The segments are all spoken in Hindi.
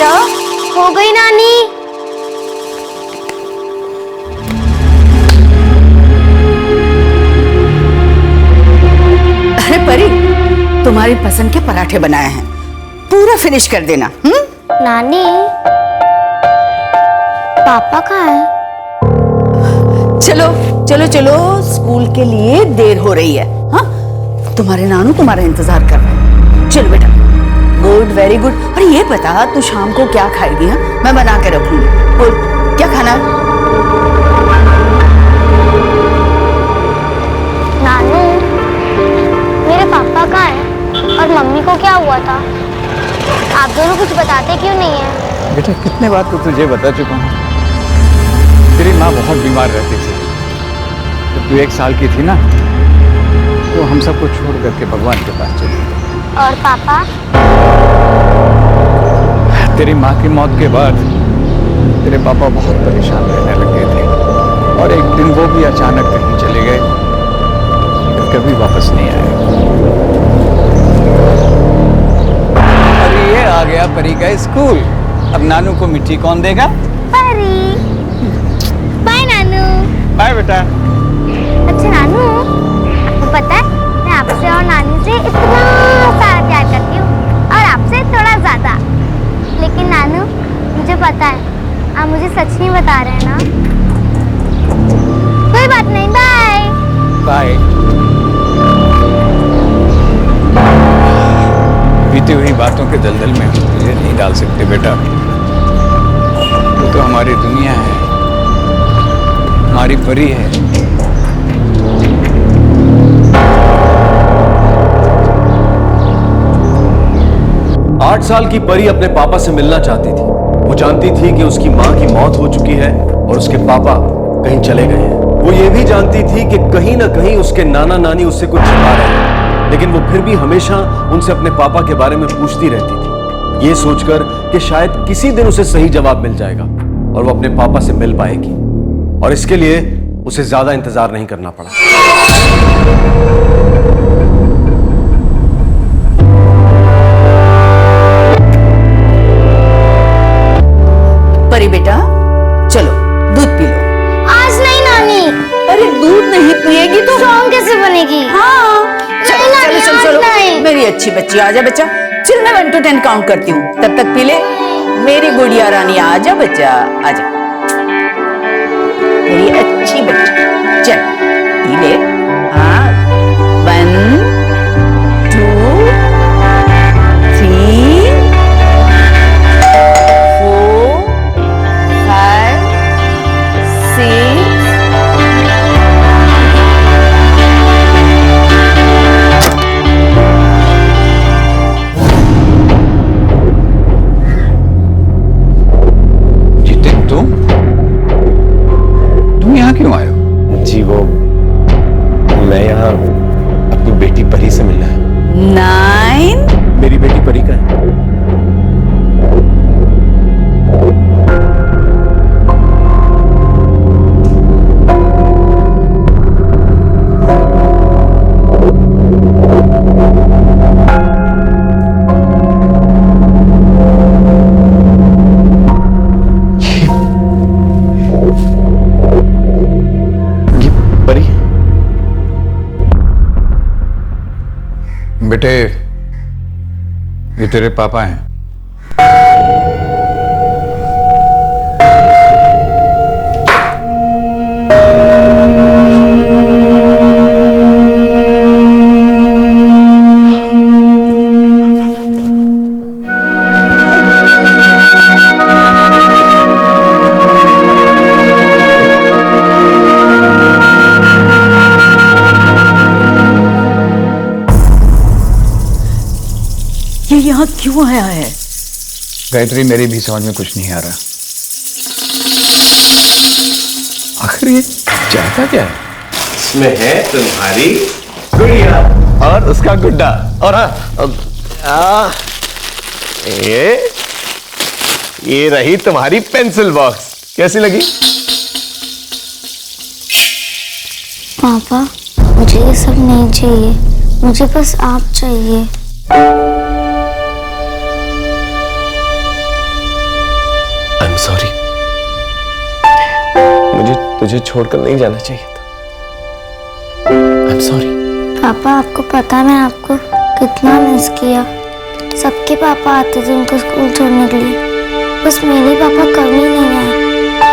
बेटा? हो गई नानी। अरे परी, तुम्हारी पसंद के पराठे बनाए हैं, पूरा फिनिश कर देना। नानी, पापा कहाँ है? चलो चलो चलो, स्कूल के लिए देर हो रही है। हाँ, तुम्हारे नानू तुम्हारा इंतजार कर रहे हैं। चलो बेटा। Good, very good. और ये बता, तू शाम को क्या खाएगी? हाँ, मैं बना के रखूंगी। बोल, क्या खाना है? नानू, मेरे पापा कहाँ है और मम्मी को क्या हुआ था? आप दोनों कुछ बताते क्यों नहीं है? बेटा, कितने बार तो तुझे बता चुका हूँ, तेरी माँ बहुत बीमार रहती थी। जब तू 1 साल की थी ना, तो हम सबको छोड़ करके भगवान के पास चली गई। और पापा? तेरी माँ की मौत के बाद तेरे पापा बहुत परेशान रहने लग गए थे, और एक दिन वो भी अचानक कहीं चले गए, फिर कभी वापस नहीं आए। और ये आ गया परी का स्कूल। अब नानू को मिट्टी कौन देगा? परी। बाय नानू। बाय बेटा। अच्छा नानू, आपको पता है मैं आपसे और नानी से इतना सारा प्यार करती हूँ, और आपसे थोड़ा ज्यादा। लेकिन नानू, मुझे पता है आप मुझे सच नहीं बता रहे हैं ना? कोई बात नहीं, बाय बाय। बीती हुई बातों के दलदल में हम तुझे नहीं डाल सकते बेटा। तो हमारी दुनिया है, हमारी परी है। 8 साल की परी अपने पापा से मिलना चाहती थी। वो जानती थी कि उसकी माँ की मौत हो चुकी है और उसके पापा कहीं चले गए हैं। वो ये भी जानती थी कि कहीं ना कहीं उसके नाना नानी उससे कुछ छिपा रहे हैं, लेकिन वो फिर भी हमेशा उनसे अपने पापा के बारे में पूछती रहती थी, ये सोचकर कि शायद किसी दिन उसे सही जवाब मिल जाएगा और वो अपने पापा से मिल पाएगी। और इसके लिए उसे ज्यादा इंतजार नहीं करना पड़ा। परी बेटा, चलो दूध पी लो। आज नहीं नानी। अरे दूध नहीं पिएगी तो सॉन्ग कैसे बनेगी? हाँ, चलो नहीं, चलो नानी, चलो आज चलो, नहीं। मेरी अच्छी बच्ची, आजा बच्चा। चल, मैं 1 to 10 काउंट करती हूँ, तब तक पी ले। मेरी गुड़िया रानी, आजा बच्चा, आजा। मेरी अच्छी बच्ची, चल पी ले। हाँ, 1 2 3 4 5 6 जितेन, तुम यहाँ क्यों आए हो? जी वो, मैं यहाँ अपनी बेटी परी से मिलना है। 9 मेरी बेटी परी का है। ये परी? बेटे, ये तेरे पापा हैं। ये यहाँ क्यों आया है? गायत्री, मेरी भी समझ में कुछ नहीं आ रहा। आखिर ये चाहता क्या है? इसमें है तुम्हारी गुड़िया और उसका गुड्डा। और ये रही तुम्हारी पेंसिल बॉक्स। कैसी लगी? पापा, मुझे ये सब नहीं चाहिए, मुझे बस आप चाहिए। I'm sorry. मुझे तुझे छोड़कर नहीं जाना चाहिए था। I'm sorry. पापा, आपको पता है मैं आपको कितना मिस किया। सबके पापा आते थे उनको स्कूल छोड़ने के लिए, बस मेरे पापा कभी नहीं आए।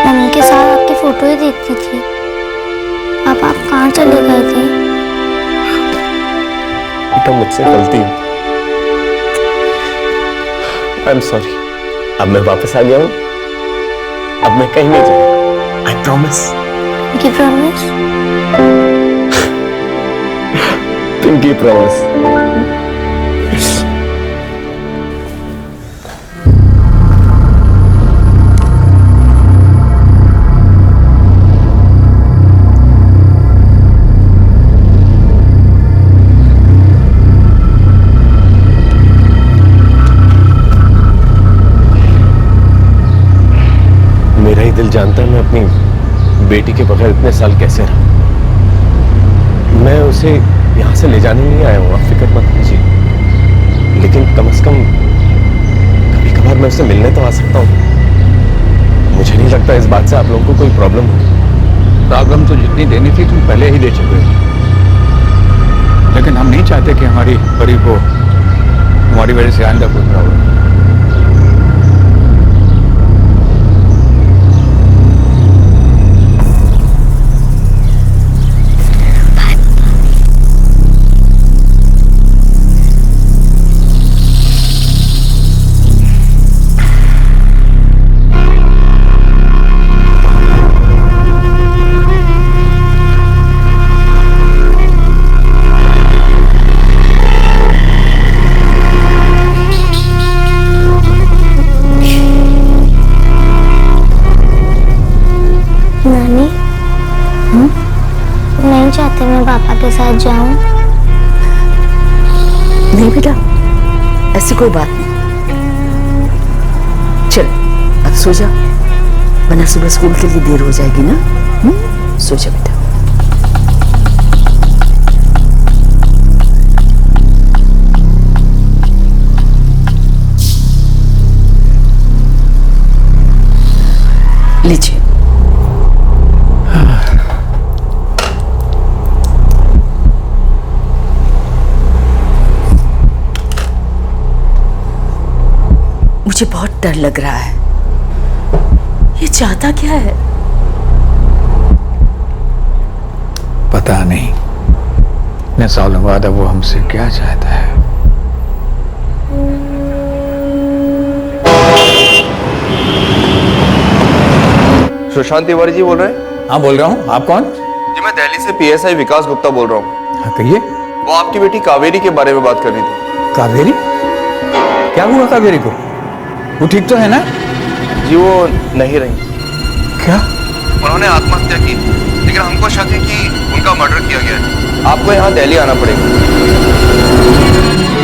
मैं उनके साथ आपकी फोटो ही देखती थी। पापा, आप कहाँ चले गए थे? बेटा, मुझसे गलती हुई। I'm sorry. अब मैं वापस आ गया हूँ। अब मैं कहीं नहीं जाऊंगा। I promise. Pinky promise? Pinky promise. मेरा ही दिल जानता है मैं अपनी बेटी के बगैर इतने साल कैसे रहा। मैं उसे यहाँ से ले जाने नहीं आया हूँ, आप फिक्र मत कीजिए। लेकिन कम से कम कभी कभार मैं उससे मिलने तो आ सकता हूँ। मुझे नहीं लगता इस बात से आप लोगों को कोई प्रॉब्लम होगी। प्रॉब्लम तो जितनी देनी थी तुम पहले ही दे चुके हो, लेकिन हम नहीं चाहते कि हमारी परी को हमारी वजह से आइंदा कोई प्रॉब्लम। नानी, नहीं चाहते मैं पापा के साथ जाऊं? नहीं बेटा, ऐसी कोई बात नहीं। चल अब सो जा, वरना सुबह स्कूल के लिए देर हो जाएगी ना। सो जा बेटा। लीजिए। मुझे बहुत डर लग रहा है। ये चाहता क्या है? पता नहीं इतने सालों बाद अब वो हमसे क्या चाहता है। सुशांत तिवारी जी बोल रहे हैं? हाँ बोल रहा हूँ। आप कौन? जी मैं दिल्ली से पीएसआई विकास गुप्ता बोल रहा हूँ। हाँ कहिए। वो आपकी बेटी कावेरी के बारे में बात करनी थी। कावेरी? क्या हुआ कावेरी को? वो ठीक तो है ना? जी वो नहीं रही। क्या? उन्होंने आत्महत्या की, लेकिन हमको शक है कि उनका मर्डर किया गया है। आपको यहाँ दिल्ली आना पड़ेगा।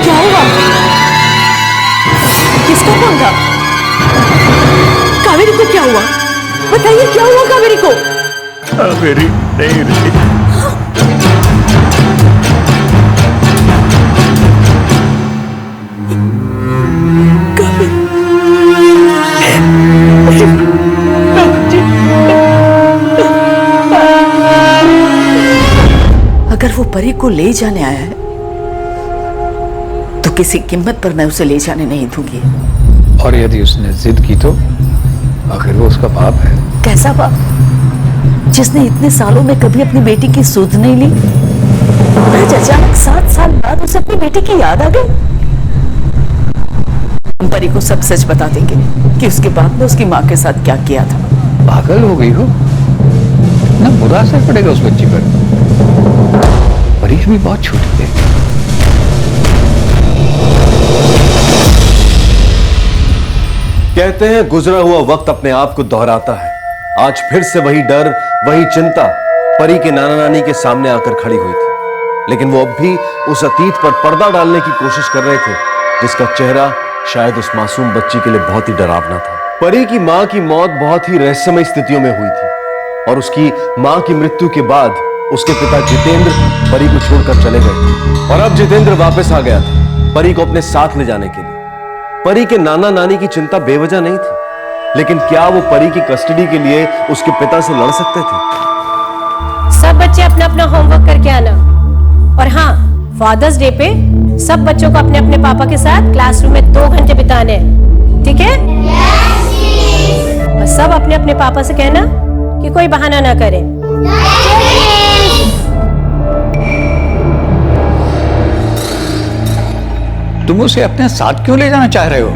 क्या हुआ? किसका फोन था? कावेरी को क्या हुआ? बताइए क्या हुआ कावेरी को? कावेरी नहीं रही। अगर वो परी को ले जाने आया है तो किसी कीमत पर मैं उसे ले जाने नहीं दूंगी। और यदि उसने जिद की तो आखिर वो उसका बाप है। कैसा बाप? जिसने इतने सालों में कभी अपनी बेटी की सुध नहीं ली। आज अचानक 7 साल बाद उसे अपनी बेटी की याद आ गई। हम परी को सब सच बता देंगे कि उसके बाप ने उसकी माँ के साथ क्या किया था। पागल हो गई हो ना, बुरा असर पड़ेगा उस बच्ची पर। परी भी बहुत छोटी है। कहते हैं गुजरा हुआ वक्त अपने आप को दोहराता है। आज फिर से वही डर, वही चिंता परी के नाना नानी के सामने आकर खड़ी हुई थी। लेकिन वो अब भी उस अतीत पर पर्दा डालने की कोशिश कर रहे थे जिसका चेहरा शायद उस मासूम बच्ची के लिए बहुत ही डरावना था। परी की मां की मौत बहुत ही रहस्यमय स्थितियों में हुई थी और उसकी मां की मृत्यु के बाद उसके पिता जितेंद्र परी को छोड़कर चले गए थे। और अब जितेंद्र वापस आ गया था परी को अपने साथ ले जाने के लिए। परी के नाना नानी की चिंता बेवजह नहीं थी। लेकिन क्या वो परी की कस्टडी के लिए उसके पिता से लड़ सकते थे? सब बच्चे अपना अपना होमवर्क करके आना। और हाँ, फादर्स डे पे सब बच्चों को अपने अपने पापा के साथ क्लासरूम में 2 घंटे बिताने हैं, ठीक है? और सब अपने अपने पापा से कहना कि कोई बहाना ना करे। तुम उसे अपने साथ क्यों ले जाना चाह रहे हो?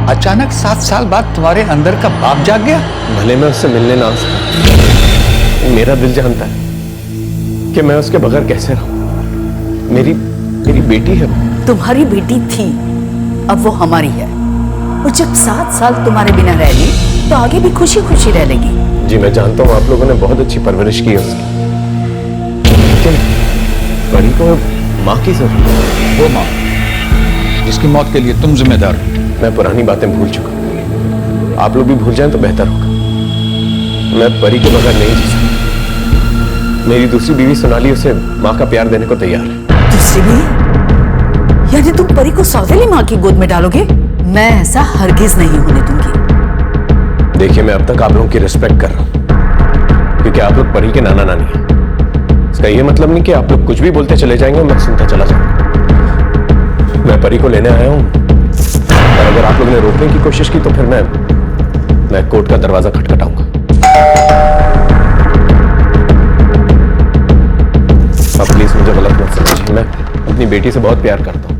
अचानक 7 साल बाद तुम्हारे अंदर का बाप जाग गया। भले मैं उससे मिलने ना आ सकूं, मेरा दिल जानता है कि मैं उसके बगैर कैसे रहूं। मेरी बेटी है वो। तुम्हारी बेटी थी, अब वो हमारी है। और जब 7 साल तुम्हारे बिना रह ली तो आगे भी खुशी खुशी रह लेगी। जी मैं जानता हूं आप लोगों ने बहुत अच्छी परवरिश की है उसकी, लेकिन परी को माँ की जरूरत है। वो माँ जिसकी मौत के लिए तुम जिम्मेदार हो। मैं पुरानी बातें भूल चुका हूं, आप लोग भी भूल जाएं तो बेहतर होगा। मैं परी के बगैर नहीं जी सकता। मेरी दूसरी बीवी सोनाली उसे माँ का प्यार देने को तैयार है। दूसरी भी? यानी तुम परी को सौतेली माँ की गोद में डालोगे? मैं ऐसा हरगिज नहीं होने दूंगी। देखिए, मैं अब तक आप लोगों की रिस्पेक्ट कर रहा हूं क्योंकि आप लोग परी के नाना नानी हैं। इसका ये मतलब नहीं कि आप लोग कुछ भी बोलते चले जाएंगे और मैं सुनता चला जाऊंगा। मैं परी को लेने आया हूं और अगर आप लोगों ने रोकने की कोशिश की तो फिर मैं कोर्ट का दरवाजा खटखटाऊंगा। अब प्लीज मुझे गलत मत समझिए, मैं अपनी बेटी से बहुत प्यार करता हूं।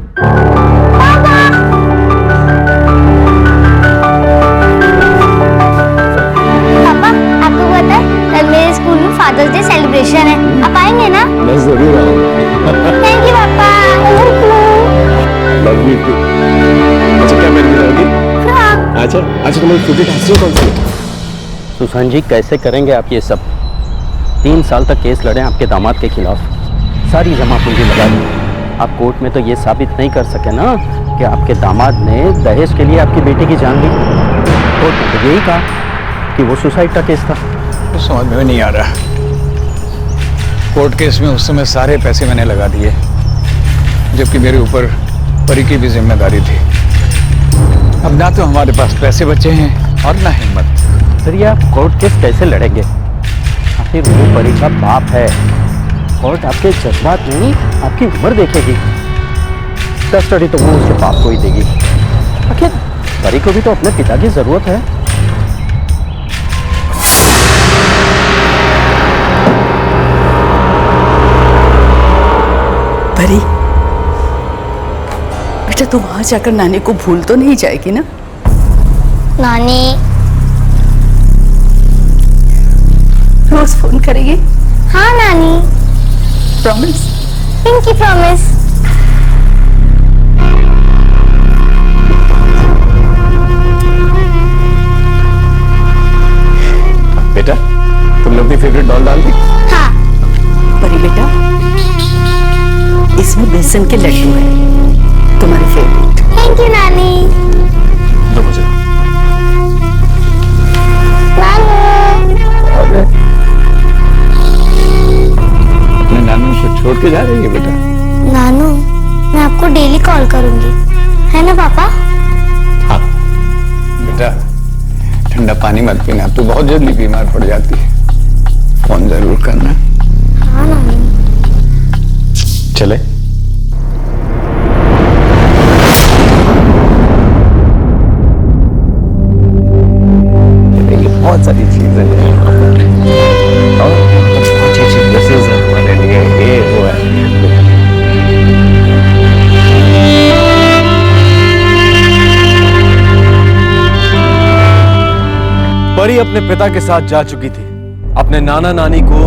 पापा, आपको पता है कल मेरे स्कूल में फादर्स डे सेलिब्रेशन है, आप आएंगे ना? मैं जरूर आऊंगा। थैंक यू पापा। Love you too. अच्छा क्या पहन के जाओगी? अच्छा तुम्हारी फेवरेट आइसक्रीम कौन सी है? सुशांत जी, कैसे करेंगे आप ये सब? 3 साल तक केस लड़े आपके दामाद के खिलाफ, सारी जमा पूंजी लगा दी। आप कोर्ट में तो ये साबित नहीं कर सके ना कि आपके दामाद ने दहेज के लिए आपकी बेटी की जान ली। कोर्ट ने तो यही कहा कि वो सुसाइड का केस था। तो समझ में नहीं आ रहा। कोर्ट केस में उस समय सारे पैसे मैंने लगा दिए, जबकि मेरे ऊपर परी की भी जिम्मेदारी थी। अब ना तो हमारे पास पैसे बचे हैं और ना हिम्मत। फिर ये आप कोर्ट केस कैसे लड़ेंगे? आखिर वो परी का बाप है। कोर्ट आपके जज्बात नहीं, आपकी उम्र देखेगी। कस्टडी तो वो उसके बाप को ही देगी। आखिर परी को भी तो अपने पिता की जरूरत है। परी, बेटा तू वहां जाकर नानी को भूल तो नहीं जाएगी ना? नानी। रोज फोन करेगी? हाँ नानी। प्रॉमिस? Pinky promise. बेटा, तुमने अपनी फेवरेट डॉल डाल दी? हाँ। परी बेटा, इसमें बेसन के लड्डू है, तुम्हारे फेवरेट। थैंक यू नानी। दो मुझे। अपने नानू को छोड़ के जा रही है बेटा? नानू, मैं आपको डेली कॉल करूंगी, है ना पापा? हाँ बेटा, ठंडा पानी मत पीना, तू बहुत जल्दी बीमार पड़ जाती है। फोन जरूर करना। हाँ नानी। चले? बहुत सारी चीजें हैं और अच्छी अच्छी ड्रेसेस हैं हमारे लिए, ये वो है। परी अपने पिता के साथ जा चुकी थी, अपने नाना नानी को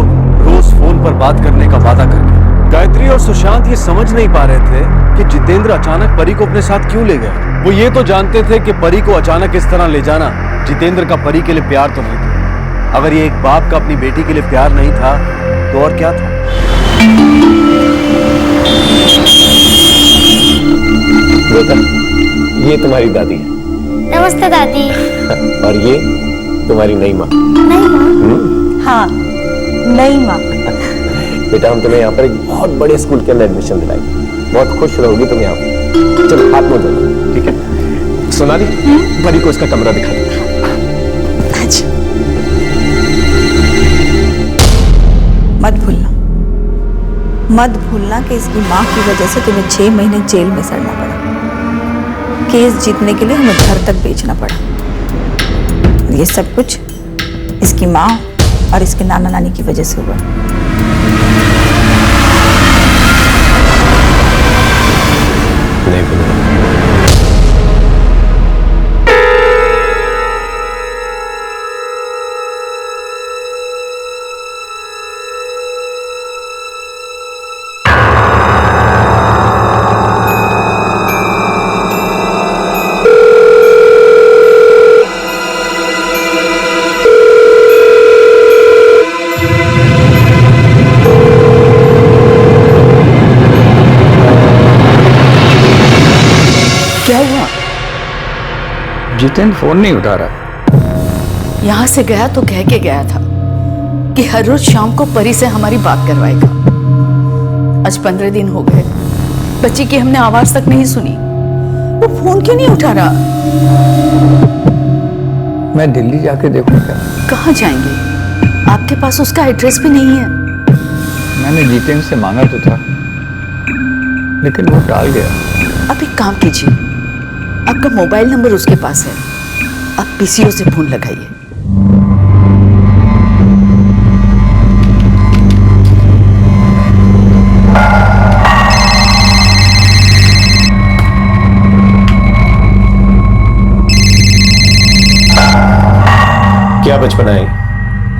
रोज फोन पर बात करने का वादा करके। गायत्री और सुशांत ये समझ नहीं पा रहे थे कि जितेंद्र अचानक परी को अपने साथ क्यों ले गया। वो ये तो जानते थे कि परी को अचानक इस तरह ले जाना जितेंद्र का परी के लिए प्यार तो नहीं था। अगर ये एक बाप का अपनी बेटी के लिए प्यार नहीं था तो और क्या था? बेटा, ये तुम्हारी दादी है। नमस्ते दादी। और ये तुम्हारी नई माँ। नहीं माँ। हाँ, नई माँ। बेटा, हम तुम्हें यहाँ पर एक बहुत बड़े स्कूल के अंदर एडमिशन दिलाएंगे, बहुत खुश रहोगी तुम यहाँ पर। चलो हाथ मुंह धो लो, ठीक है? सोनाली, परी को इसका कमरा दिखा दो। मच। मत भूलना कि इसकी माँ की वजह से तुम्हें 6 महीने जेल में सड़ना पड़ा। केस जीतने के लिए हमें घर तक बेचना पड़ा। ये सब कुछ इसकी माँ और इसके नाना नानी की वजह से हुआ। नहीं भूलूंगा। क्या हुआ? जितेंद्र फोन नहीं उठा रहा। यहां से गया तो कह के गया था कि हर रोज शाम को परी से हमारी बात करवाएगा। आज 15 दिन हो गए, बच्ची की हमने आवाज तक नहीं सुनी। वो फोन क्यों नहीं उठा रहा? मैं दिल्ली जाके देखूं क्या? कहाँ जाएंगे? आपके पास उसका एड्रेस भी नहीं है। मैंने जितेंद्र से मांगा तो था, लेकिन वो टाल गया। आप एक काम कीजिए, आपका मोबाइल नंबर उसके पास है, आप पीसीओ से फोन लगाइए। क्या बचपना है?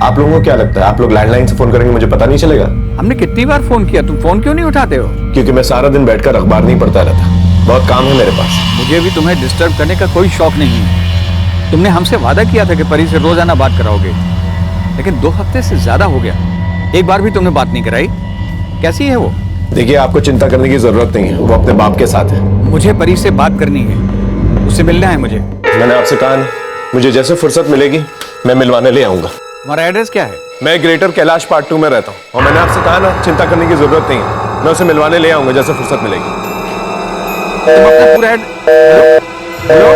आप लोगों को क्या लगता है आप लोग लैंडलाइन से फोन करेंगे मुझे पता नहीं चलेगा? हमने कितनी बार फोन किया, तुम फोन क्यों नहीं उठाते हो? क्योंकि मैं सारा दिन बैठकर अखबार नहीं पढ़ता रहता, बहुत काम है मेरे पास। मुझे भी तुम्हें डिस्टर्ब करने का कोई शौक नहीं है। तुमने हमसे वादा किया था कि परी से रोजाना बात कराओगे, लेकिन 2 हफ्ते से ज्यादा हो गया, एक बार भी तुमने बात नहीं कराई। कैसी है वो? देखिए आपको चिंता करने की जरूरत नहीं है, वो अपने बाप के साथ है। मुझे परी से बात करनी है, उससे मिलना है मुझे। मैंने आपसे कहा ना, मुझे जैसे फुर्सत मिलेगी मैं मिलवाने ले आऊंगा। तुम्हारा एड्रेस क्या है? मैं ग्रेटर कैलाश पार्ट 2 में रहता हूँ, और मैंने आपसे कहा ना चिंता करने की जरूरत नहीं है, मैं उसे मिलवाने ले आऊंगा जैसे फुर्सत मिलेगी। तुम अपना पूरा हेलो?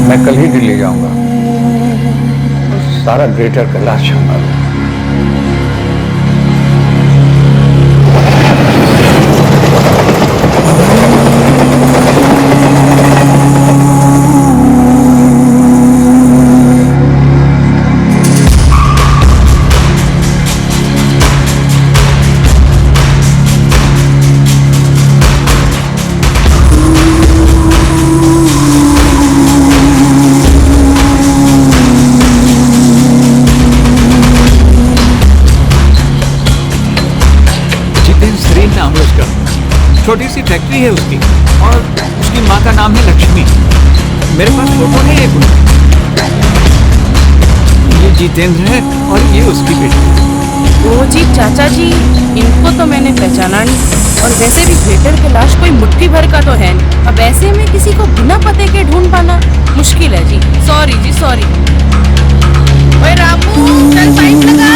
मैं कल ही दिल्ली जाऊंगा, सारा ग्रेटर कैलाश संभालूंगा। नाम है उसका, छोटी सी फैक्ट्री है उसकी, और उसकी माँ का नाम है लक्ष्मी। मेरे पास फोटो है एक उनका। ये जितेंद्र है और ये उसकी बेटी। ओ जी चाचा जी, इनको तो मैंने पहचाना नहीं, और वैसे भी ग्रेटर कैलाश कोई मुट्ठी भर का तो है नहीं। अब ऐसे में किसी को बिना पते के ढूंढ पाना मुश्किल है जी। सॉरी जी सॉरी। ओए रामू, चल पाइप लगा।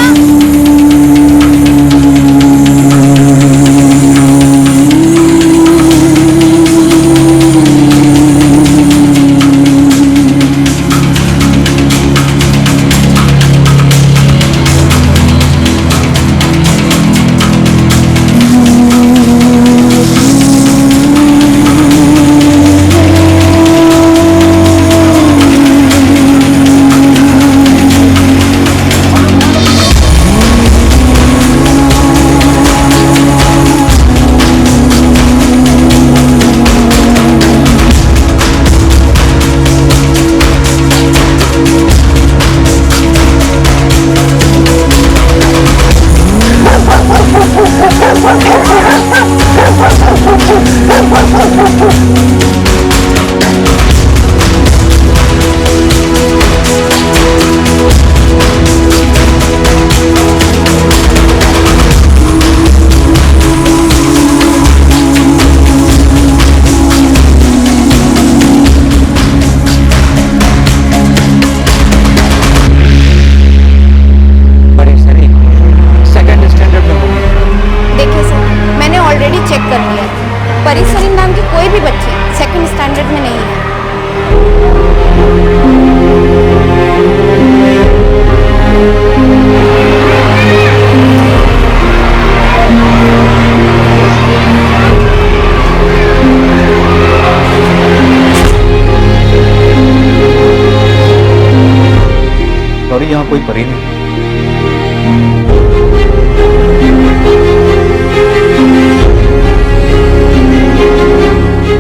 कोई परी नहीं।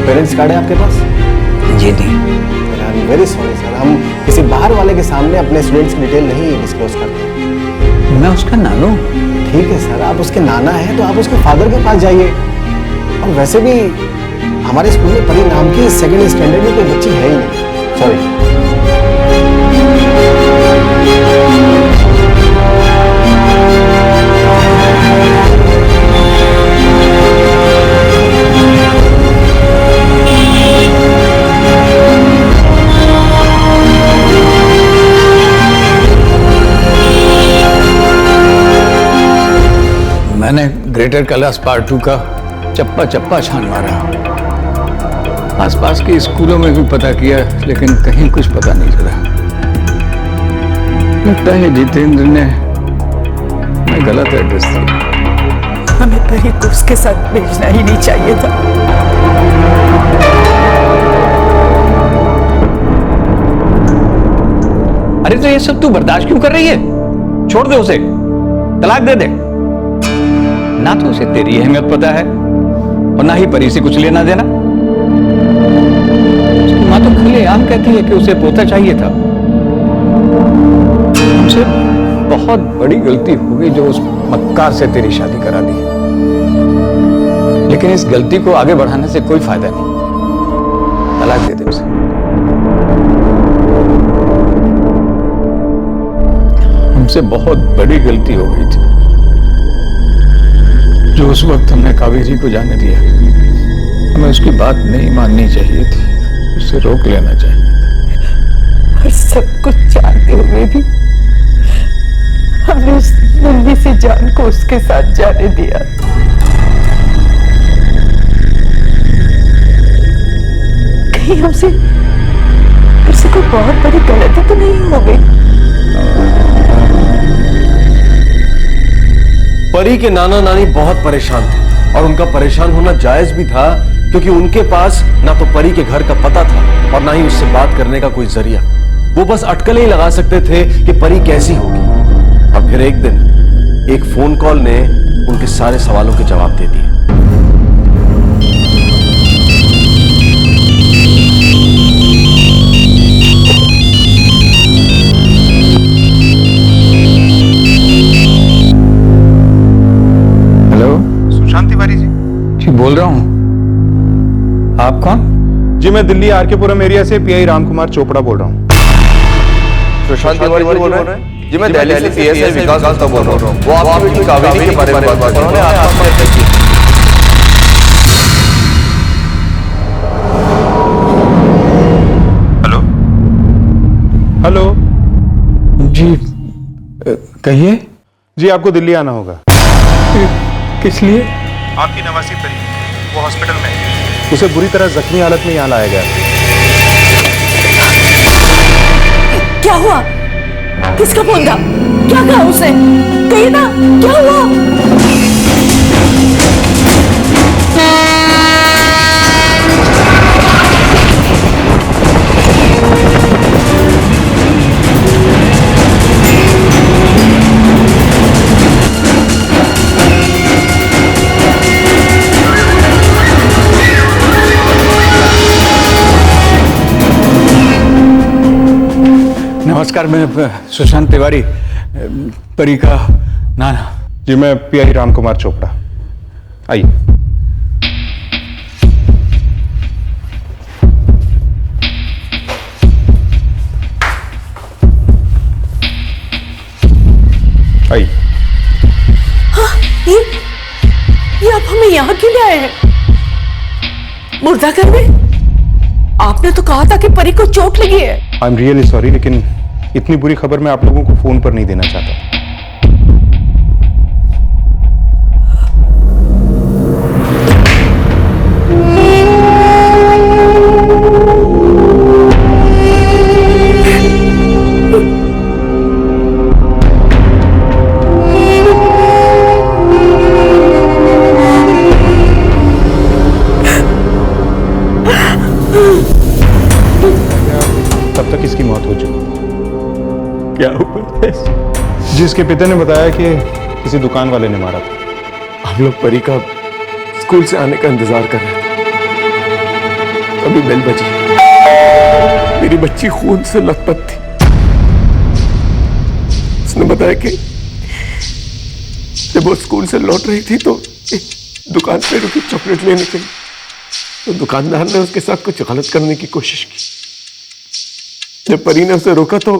पेरेंट्स कार्ड है आपके पास? जी नहीं। I am very sorry sir, हम किसी बाहर वाले के सामने अपने स्टूडेंट्स की डिटेल नहीं डिस्क्लोज करते। मैं उसका नानू। ठीक है सर, आप उसके नाना हैं तो आप उसके फादर के पास जाइए। और वैसे भी हमारे स्कूल में परी नाम की सेकंड स्टैंडर्ड में कोई बच्ची है ही नहीं। सॉरी। मैंने ग्रेटर कैलाश पार्ट 2 का चप्पा चप्पा छान मारा, आसपास के स्कूलों में भी पता किया, लेकिन कहीं कुछ पता नहीं चला। लगता है जितेंद्र ने मैं गलत एड्रेस दिया। हमें परी को उसके साथ भेजना ही नहीं चाहिए था। अरे तो ये सब तू बर्दाश्त क्यों कर रही है? छोड़ दे उसे, तलाक दे दे। ना तो उसे तेरी अहमियत पता है और ना ही परी से कुछ लेना देना। उसकी माँ तो खुलेआम कहती है कि उसे पोता चाहिए था। हमसे बहुत बड़ी गलती हो गई जो उस मक्कार से तेरी शादी करा दी, लेकिन इस गलती को आगे बढ़ाने से कोई फायदा नहीं। तलाक दे दे उसे। हमसे बहुत बड़ी गलती हो गई थी जो उस वक्त हमने कावेरी को जाने दिया। हमें उसकी बात नहीं माननी चाहिए थी, उसे रोक लेना चाहिए था। और सब कुछ जानते हुए भी हमने उस नन्ही सी जान को उसके साथ जाने दिया। कहीं हमसे कोई बहुत बड़ी गलती तो नहीं हो गई? परी के नाना नानी बहुत परेशान थे और उनका परेशान होना जायज भी था, क्योंकि उनके पास ना तो परी के घर का पता था और ना ही उससे बात करने का कोई जरिया। वो बस अटकलें ही लगा सकते थे कि परी कैसी होगी। और फिर एक दिन एक फोन कॉल ने उनके सारे सवालों के जवाब दे दिए। सुशांत तिवारी जी? जी बोल रहा हूं। आप कौन? जी मैं दिल्ली आरकेपुरम एरिया से पीआई रामकुमार चोपड़ा बोल रहा हूँ। सुशांत तिवारी बोल रहे हैं? जी मैं दिल्ली से पीएसआई विकास गुप्ता बोल रहा हूँ। वो आपकी बेटी कावेरी के बारे में बात कर रहे हैं। उन्होंने आत्महत्या की। हेलो हेलो जी कहिए। जी आपको दिल्ली आना होगा। किस लिए? आपकी नवासी परी वो हॉस्पिटल में है। उसे बुरी तरह जख्मी हालत में यहाँ लाया गया। क्या हुआ? किसका फोन था? क्या कहा उसने? कहिए ना, क्या हुआ? नमस्कार, मैं सुशांत तिवारी, परी का नाना। जी मैं पीआई रामकुमार चोपड़ा। आइए। आइए। हाँ, ये आप हमें यहाँ क्यों ले आए हैं? मुर्दाघर में? आपने तो कहा था कि परी को चोट लगी है। आई एम रियली सॉरी, लेकिन इतनी बुरी खबर मैं आप लोगों को फोन पर नहीं देना चाहता। तब तक इसकी मौत हो चुकी। क्या हुआ? जिसके पिता ने बताया कि किसी दुकान वाले ने मारा था। हम लोग परी का स्कूल से आने का इंतजार कर रहे थे, अभी बेल बजी। मेरी बच्ची खून से लथपथ थी। उसने बताया कि जब वो स्कूल से लौट रही थी तो एक दुकान पे रुकी चॉकलेट लेने के लिए, तो दुकानदार ने उसके साथ कुछ गलत करने की कोशिश की। जब परी ने उसे रोका तो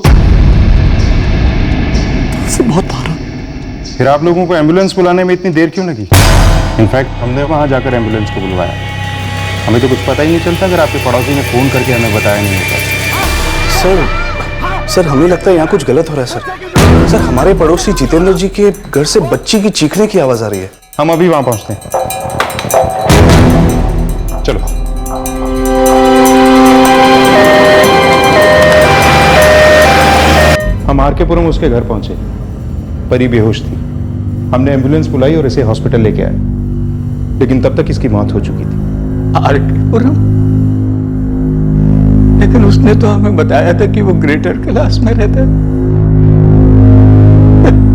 उसे बहुत मारा। फिर आप लोगों को एम्बुलेंस बुलाने में इतनी देर क्यों लगी? इनफैक्ट हमने वहां जाकर एम्बुलेंस को बुलवाया। हमें तो कुछ पता ही नहीं चलता अगर आपके पड़ोसी ने फोन करके हमें बताया नहीं होता। सर हमें लगता है यहाँ कुछ गलत हो रहा है सर। हमारे पड़ोसी जितेंद्र जी के घर से बच्ची की चीखने की आवाज आ रही है। हम अभी वहां पहुंचते हैं, चलो। हम आरकेपुरम उसके घर पहुंचे। परी बेहोश थी। हमने एम्बुलेंस बुलाई और इसे हॉस्पिटल लेके आए, लेकिन तब तक इसकी मौत हो चुकी थी। आरकेपुरम? लेकिन उसने तो हमें बताया था कि वो ग्रेटर कैलाश में रहता है।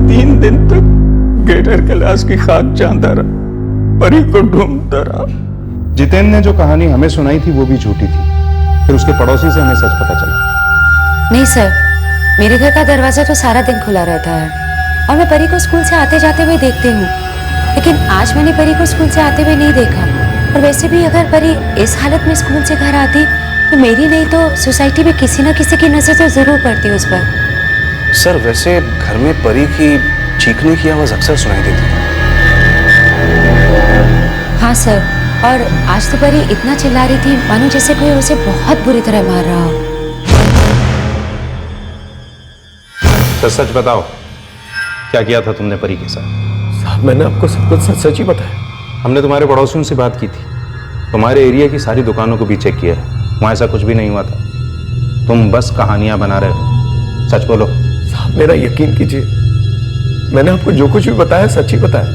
3 दिन तक ग्रेटर कैलाश की खाक जानता रहा, परी को ढूंढता रहा। जितेंद्र ने जो कहानी हमें सुनाई थी वो भी झूठी थी। फिर उसके पड़ोसी से हमें सच पता चला। नहीं सर, मेरे घर का दरवाजा तो सारा दिन खुला रहता है और मैं परी को स्कूल से आते जाते हुए देखती हूँ, लेकिन आज मैंने परी को स्कूल से आते हुए नहीं देखा। और वैसे भी अगर परी इस हालत में स्कूल से घर आती तो मेरी नहीं तो सोसाइटी में किसी न किसी की नजर तो जरूर पड़ती उस पर। सर वैसे घर में परी की चीखने की आवाज अक्सर सुनाई देती है। हाँ सर, और आज तो परी इतना चिल्ला रही थी मानो जैसे कोई उसे बहुत बुरी तरह मार रहा हो। सच सच बताओ, क्या किया था तुमने परी के साथ? साहब मैंने आपको सब कुछ सच सच ही बताया। हमने तुम्हारे पड़ोसियों से बात की थी, तुम्हारे एरिया की सारी दुकानों को भी चेक किया है, वहां ऐसा कुछ भी नहीं हुआ था। तुम बस कहानियां बना रहे हो, सच बोलो। साहब मेरा यकीन कीजिए, मैंने आपको जो कुछ भी बताया सच ही बताया।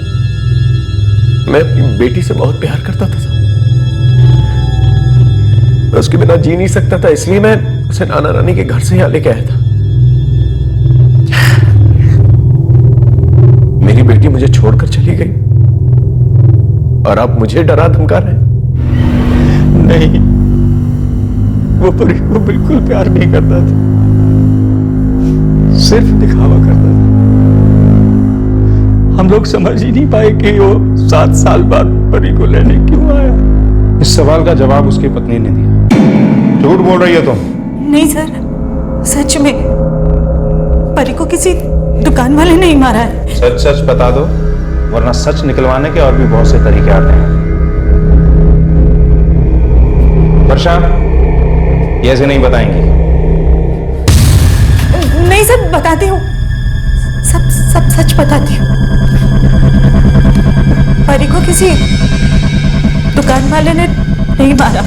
मैं अपनी बेटी से बहुत प्यार करता था साहब। मैं उसके बिना जी नहीं सकता था, इसलिए मैं उसे नाना नानी के घर से यहाँ लेके आया था। मेरी बेटी मुझे छोड़कर चली गई और आप मुझे डरा धमका रहे हैं। नहीं, वो परी को बिल्कुल प्यार नहीं करता था, सिर्फ दिखावा करता था। हम लोग समझ ही नहीं पाए कि वो 7 साल बाद परी को लेने क्यों आया। इस सवाल का जवाब उसकी पत्नी ने दिया। झूठ बोल रही है तुम? नहीं सर, सच में परी को किसी दुकान वाले ने ही मारा है। सच सच बता दो, वरना सच निकलवाने के और भी बहुत से तरीके आते हैं। वर्षा, ये ऐसे नहीं बताएंगी। नहीं सर, बताती हूँ, सब सच बताती हूँ। परी को किसी दुकान वाले ने नहीं मारा।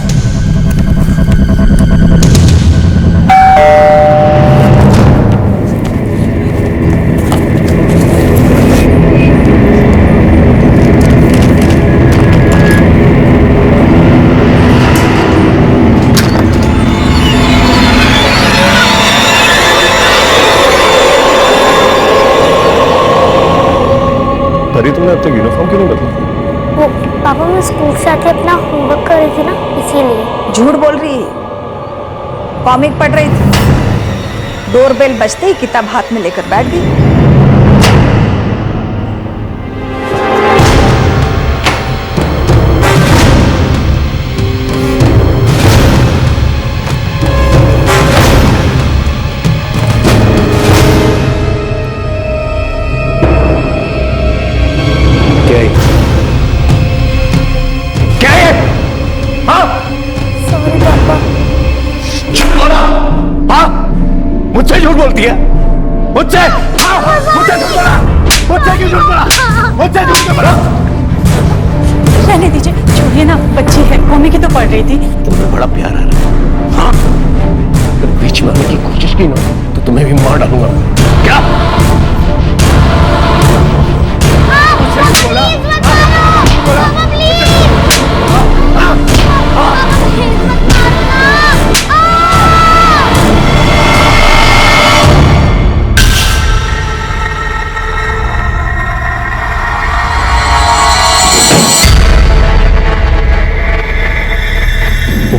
परी तुमने अब तक यूनिफॉर्म क्यों नहीं बदला? वो पापा मैं स्कूल से आके अपना होमवर्क कर रही थी ना, इसीलिए। झूठ बोल रही है, कॉमिक पढ़ रही थी। डोरबेल बजते ही किताब हाथ में लेकर बैठ गई। सॉरी पापा। मुझसे झूठ बोलती है? मुझसे झूठ बोला? मुझसे क्यों झूठ बोला? मुझसे झूठ क्यों बोला? रहने दीजिए, छोड़िए ना, बच्ची है, कॉमिक ही तो पढ़ रही थी। तुम्हें बड़ा प्यार आ रहा है। हाँ, अगर बीच में आने की कोशिश की ना तो तुम्हें भी मार डालूंगा। क्या?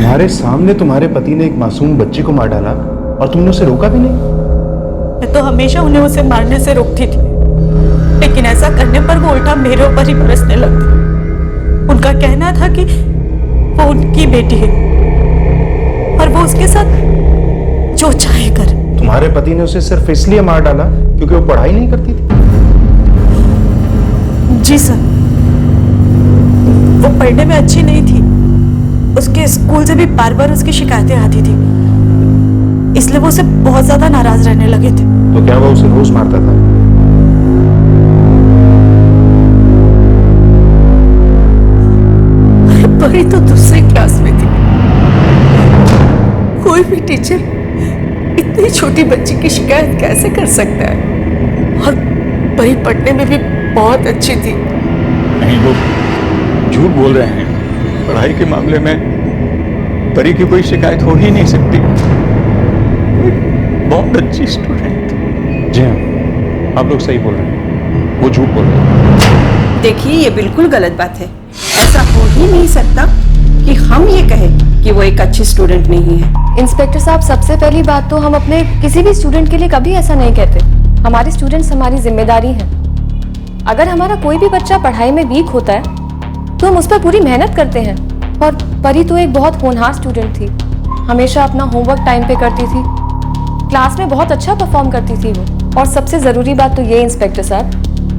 तुम्हारे सामने तुम्हारे पति ने एक मासूम बच्ची को मार डाला और तुमने उसे रोका भी नहीं। मैं तो हमेशा उन्हें उसे मारने से रोकती थी, लेकिन ऐसा करने पर वो उल्टा मेरे ऊपर ही बरसने लगती। उनका कहना था कि वो उनकी बेटी है और वो उसके साथ जो चाहे करे। तुम्हारे पति ने उसे सिर्फ इसलिए मार डाला क्योंकि वो पढ़ाई नहीं करती थी। जी सर, वो पढ़ने में अच्छी नहीं थी। उसके स्कूल से भी बार बार उसकी शिकायतें आती थी, इसलिए वो उसे बहुत ज्यादा नाराज रहने लगे थे। तो क्या वो उसे रोज मारता था? परी तो दूसरी क्लास में थी। कोई भी टीचर इतनी छोटी बच्ची की शिकायत कैसे कर सकता है? और परी पढ़ने में भी बहुत अच्छी थी। नहीं, वो झूठ बोल रहे हैं। पढ़ाई के मामले में परी की कोई शिकायत हो ही नहीं सकती। बहुत अच्छी स्टूडेंट। जी हाँ, आप लोग सही बोल रहे हैं, वो झूठ बोल रहे हैं। देखिए, ये बिल्कुल गलत बात है। ऐसा हो ही नहीं सकता कि हम ये कहें कि वो एक अच्छी स्टूडेंट नहीं है। इंस्पेक्टर साहब, सबसे पहली बात तो हम अपने किसी भी स्टूडेंट के लिए कभी ऐसा नहीं कहते। हमारे स्टूडेंट्स हमारी जिम्मेदारी हैं। अगर हमारा कोई भी बच्चा पढ़ाई में वीक होता है तो हम उस पर पूरी मेहनत करते हैं। और परी तो एक बहुत होनहार स्टूडेंट थी, हमेशा अपना होमवर्क टाइम पे करती थी, क्लास में बहुत अच्छा परफॉर्म करती थी वो। और सबसे ज़रूरी बात तो ये इंस्पेक्टर साहब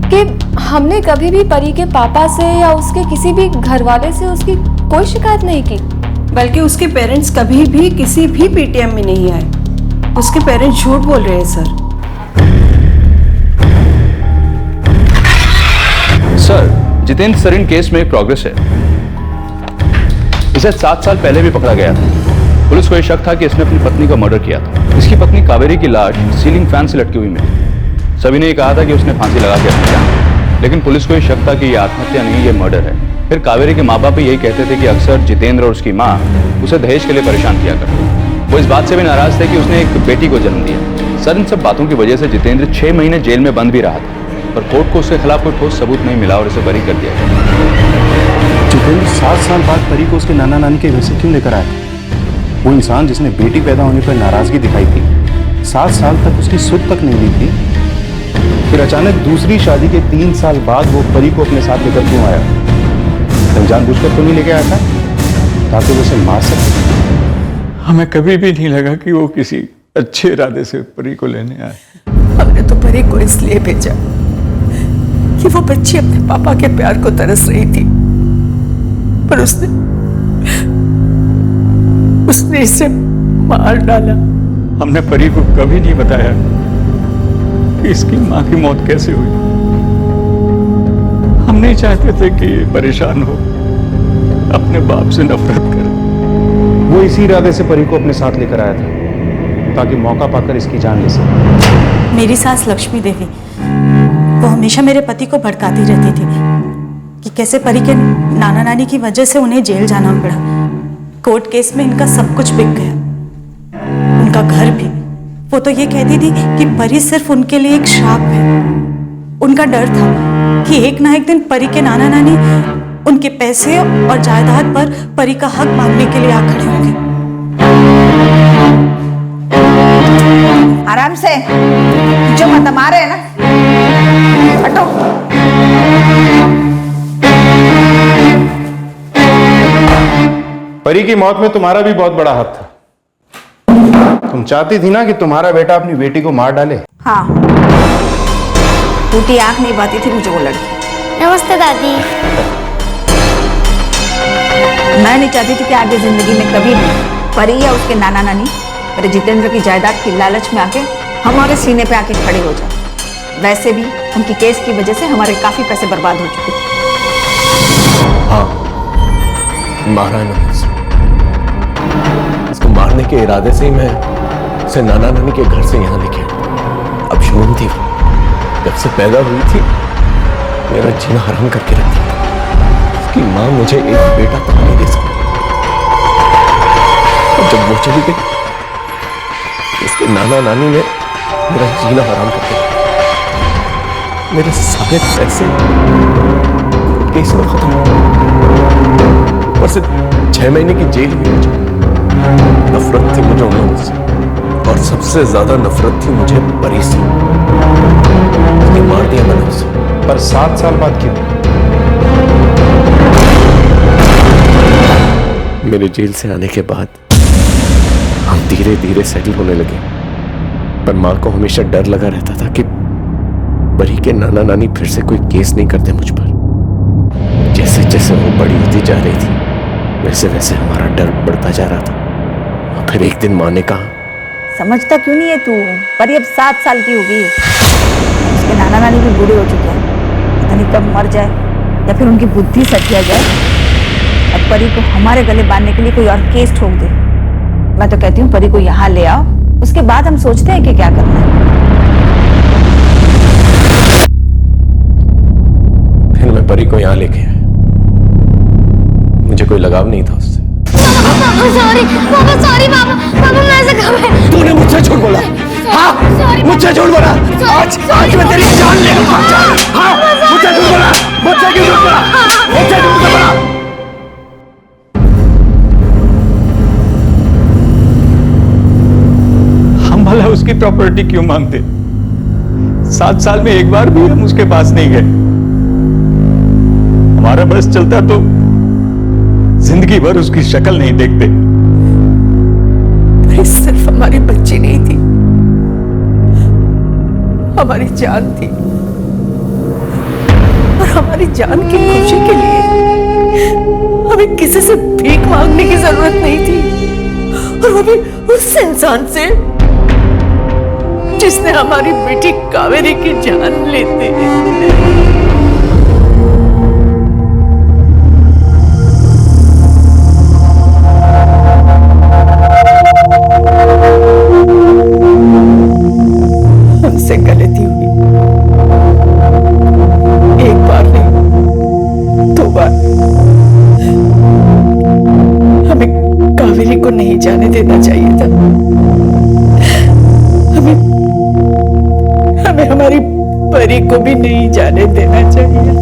कि हमने कभी भी परी के पापा से या उसके किसी भी घर वाले से उसकी कोई शिकायत नहीं की। बल्कि उसके पेरेंट्स कभी भी किसी भी पीटीएम में नहीं आए। उसके पेरेंट्स झूठ बोल रहे हैं सर। सर, जितेंद्र सरिन केस में प्रोग्रेस है। इसे 7 साल पहले भी पकड़ा गया था। पुलिस को यह शक था कि इसने अपनी पत्नी का मर्डर किया था। इसकी पत्नी कावेरी की लाश सीलिंग फैन से लटकी हुई मिली। सभी ने कहा था कि उसने फांसी लगा के हत्या, लेकिन पुलिस को यह शक था कि यह आत्महत्या नहीं, यह मर्डर है। फिर कावेरी के माँ बाप भी यही कहते थे कि अक्सर जितेंद्र और उसकी माँ उसे दहेज के लिए परेशान किया करते। वो इस बात से भी नाराज थे कि उसने एक बेटी को जन्म दिया। सर, इन सब बातों की वजह से जितेंद्र 6 महीने जेल में बंद भी रहा था, पर कोर्ट को उसके खिलाफ कोई ठोस सबूत नहीं मिला और इसे बरी कर दिया गया। जितेंद्र 7 साल बाद परी को उसके नाना नानी के घर से क्यों लेकर आया? वो इंसान जिसने बेटी पैदा होने पर नाराजगी दिखाई थी, 7 साल तक उसकी सुध तक नहीं ली थी, फिर अचानक दूसरी शादी के 3 साल बाद वो परी को अपने साथ लेकर क्यों आया? तुम जानबूझकर तो नहीं लेके आया था ताकि वो उसे मार सके? हमें कभी भी नहीं लगा कि वो किसी अच्छे इरादे से परी को लेने आए। हमने तो परी को इसलिए भेजा कि वो बच्ची अपने पापा के प्यार को तरस रही थी, पर उसने इसे मार डाला। हमने परी को कभी नहीं बताया कि इसकी मां की मौत कैसे हुई। हम नहीं चाहते थे कि ये परेशान हो, अपने बाप से नफरत करे। वो इसी इरादे से परी को अपने साथ लेकर आया था ताकि मौका पाकर इसकी जान ले सके। मेरी सास लक्ष्मी देवी, वो हमेशा मेरे पति को भड़काती रहती थी कि कैसे परी के नाना नानी की वजह से उन्हें जेल जाना पड़ा। कोर्ट केस में इनका सब कुछ बिक गया, उनका घर भी। वो तो ये कहती थी कि परी सिर्फ उनके लिए एक श्राप है। उनका डर था कि एक ना एक दिन परी के नाना नानी उनके पैसे और जायदाद पर परी का हक मांगने के लिए आ खड़े होंगे। आराम से, जो मत मारे है ना, हटो। परी की मौत में तुम्हारा भी बहुत बड़ा हाथ था। तुम चाहती थी ना कि तुम्हारा बेटा अपनी बेटी को मार डाले। हाँ, टूटी आंख नहीं पाती थी मुझे वो लड़की। नमस्ते दादी। मैं नहीं चाहती थी कि आगे जिंदगी में कभी भी परी या उसके नाना नानी मेरे जितेंद्र की जायदाद की लालच में आके हमारे सीने पे आके खड़े हो जाए। वैसे भी उनकी केस की वजह से हमारे काफी पैसे बर्बाद हो चुके थे। हाँ, मारा है मैंने इसको। मारने के इरादे से ही मैं उसे नाना नानी के घर से यहाँ लेके आया। अब शुभम थी, जब से पैदा हुई थी मेरा जीना हराम करके रखती थी। उसकी माँ मुझे एक बेटा तक नहीं दे सकती। और जब वो चली गई, उसके नाना नानी ने मेरा जीना हराम करके रखा। मेरे सारे पैसे केस में खत्म हो, और सिर्फ 6 महीने की जेल भी हो जाए। नफरत थी मुझे उन लोगों से, और सबसे ज्यादा नफरत थी मुझे परी से। उसने मार दिया मैंने उसे। पर 7 साल बाद क्यों? मेरे जेल से आने के बाद हम धीरे धीरे सेटल होने लगे, पर मां को हमेशा डर लगा रहता था कि परी के नाना नानी फिर से कोई केस नहीं करते मुझ पर। जैसे जैसे वो बड़ी होती जा रही थी वैसे वैसे हमारा डर बढ़ता जा रहा था। फिर एक दिन मां ने कहा, समझता क्यों नहीं है तू? परी अब 7 साल की हो गई है, उसके नाना नानी भी बूढ़े हो चुके हैं, पता नहीं कब मर जाए या फिर उनकी बुद्धि सटिया जाए। अब परी को हमारे गले बांधने के लिए कोई और केस ठोक दे। मैं तो कहती हूँ परी को यहाँ ले आओ, उसके बाद हम सोचते हैं कि क्या करना है। फिर मैं परी को यहाँ लेके आया। मुझे कोई लगाव नहीं था उससे। सॉरी पापा, मैं ऐसे कब तूने मुझसे झूठ बोला? हाँ, मुझसे झूठ बोला। आज मैं तेरी जान ले लूंगा। हाँ, मुझसे झूठ बोला। मुझसे क्यों झूठ बोला? मुझसे झूठ बोला। हम भला उसकी प्रॉपर्टी क्यों मांगते? 7 साल में एक बार भी हम उसके पास नहीं गए। हमारा बस चलता तो जिंदगी भर उसकी शक्ल नहीं देखते। नहीं, सिर्फ हमारी बच्ची नहीं थी, हमारी जान थी, और हमारी जान की खुशी के लिए हमें किसी से भीख मांगने की जरूरत नहीं थी, और वो भी उस इंसान से जिसने हमारी बेटी कावेरी की जान लेते। हमसे गलती हुई, एक बार नहीं 2 बार। हमें कावेरी को नहीं जाने देना चाहिए था। हमें हमारी परी को भी नहीं जाने देना चाहिए।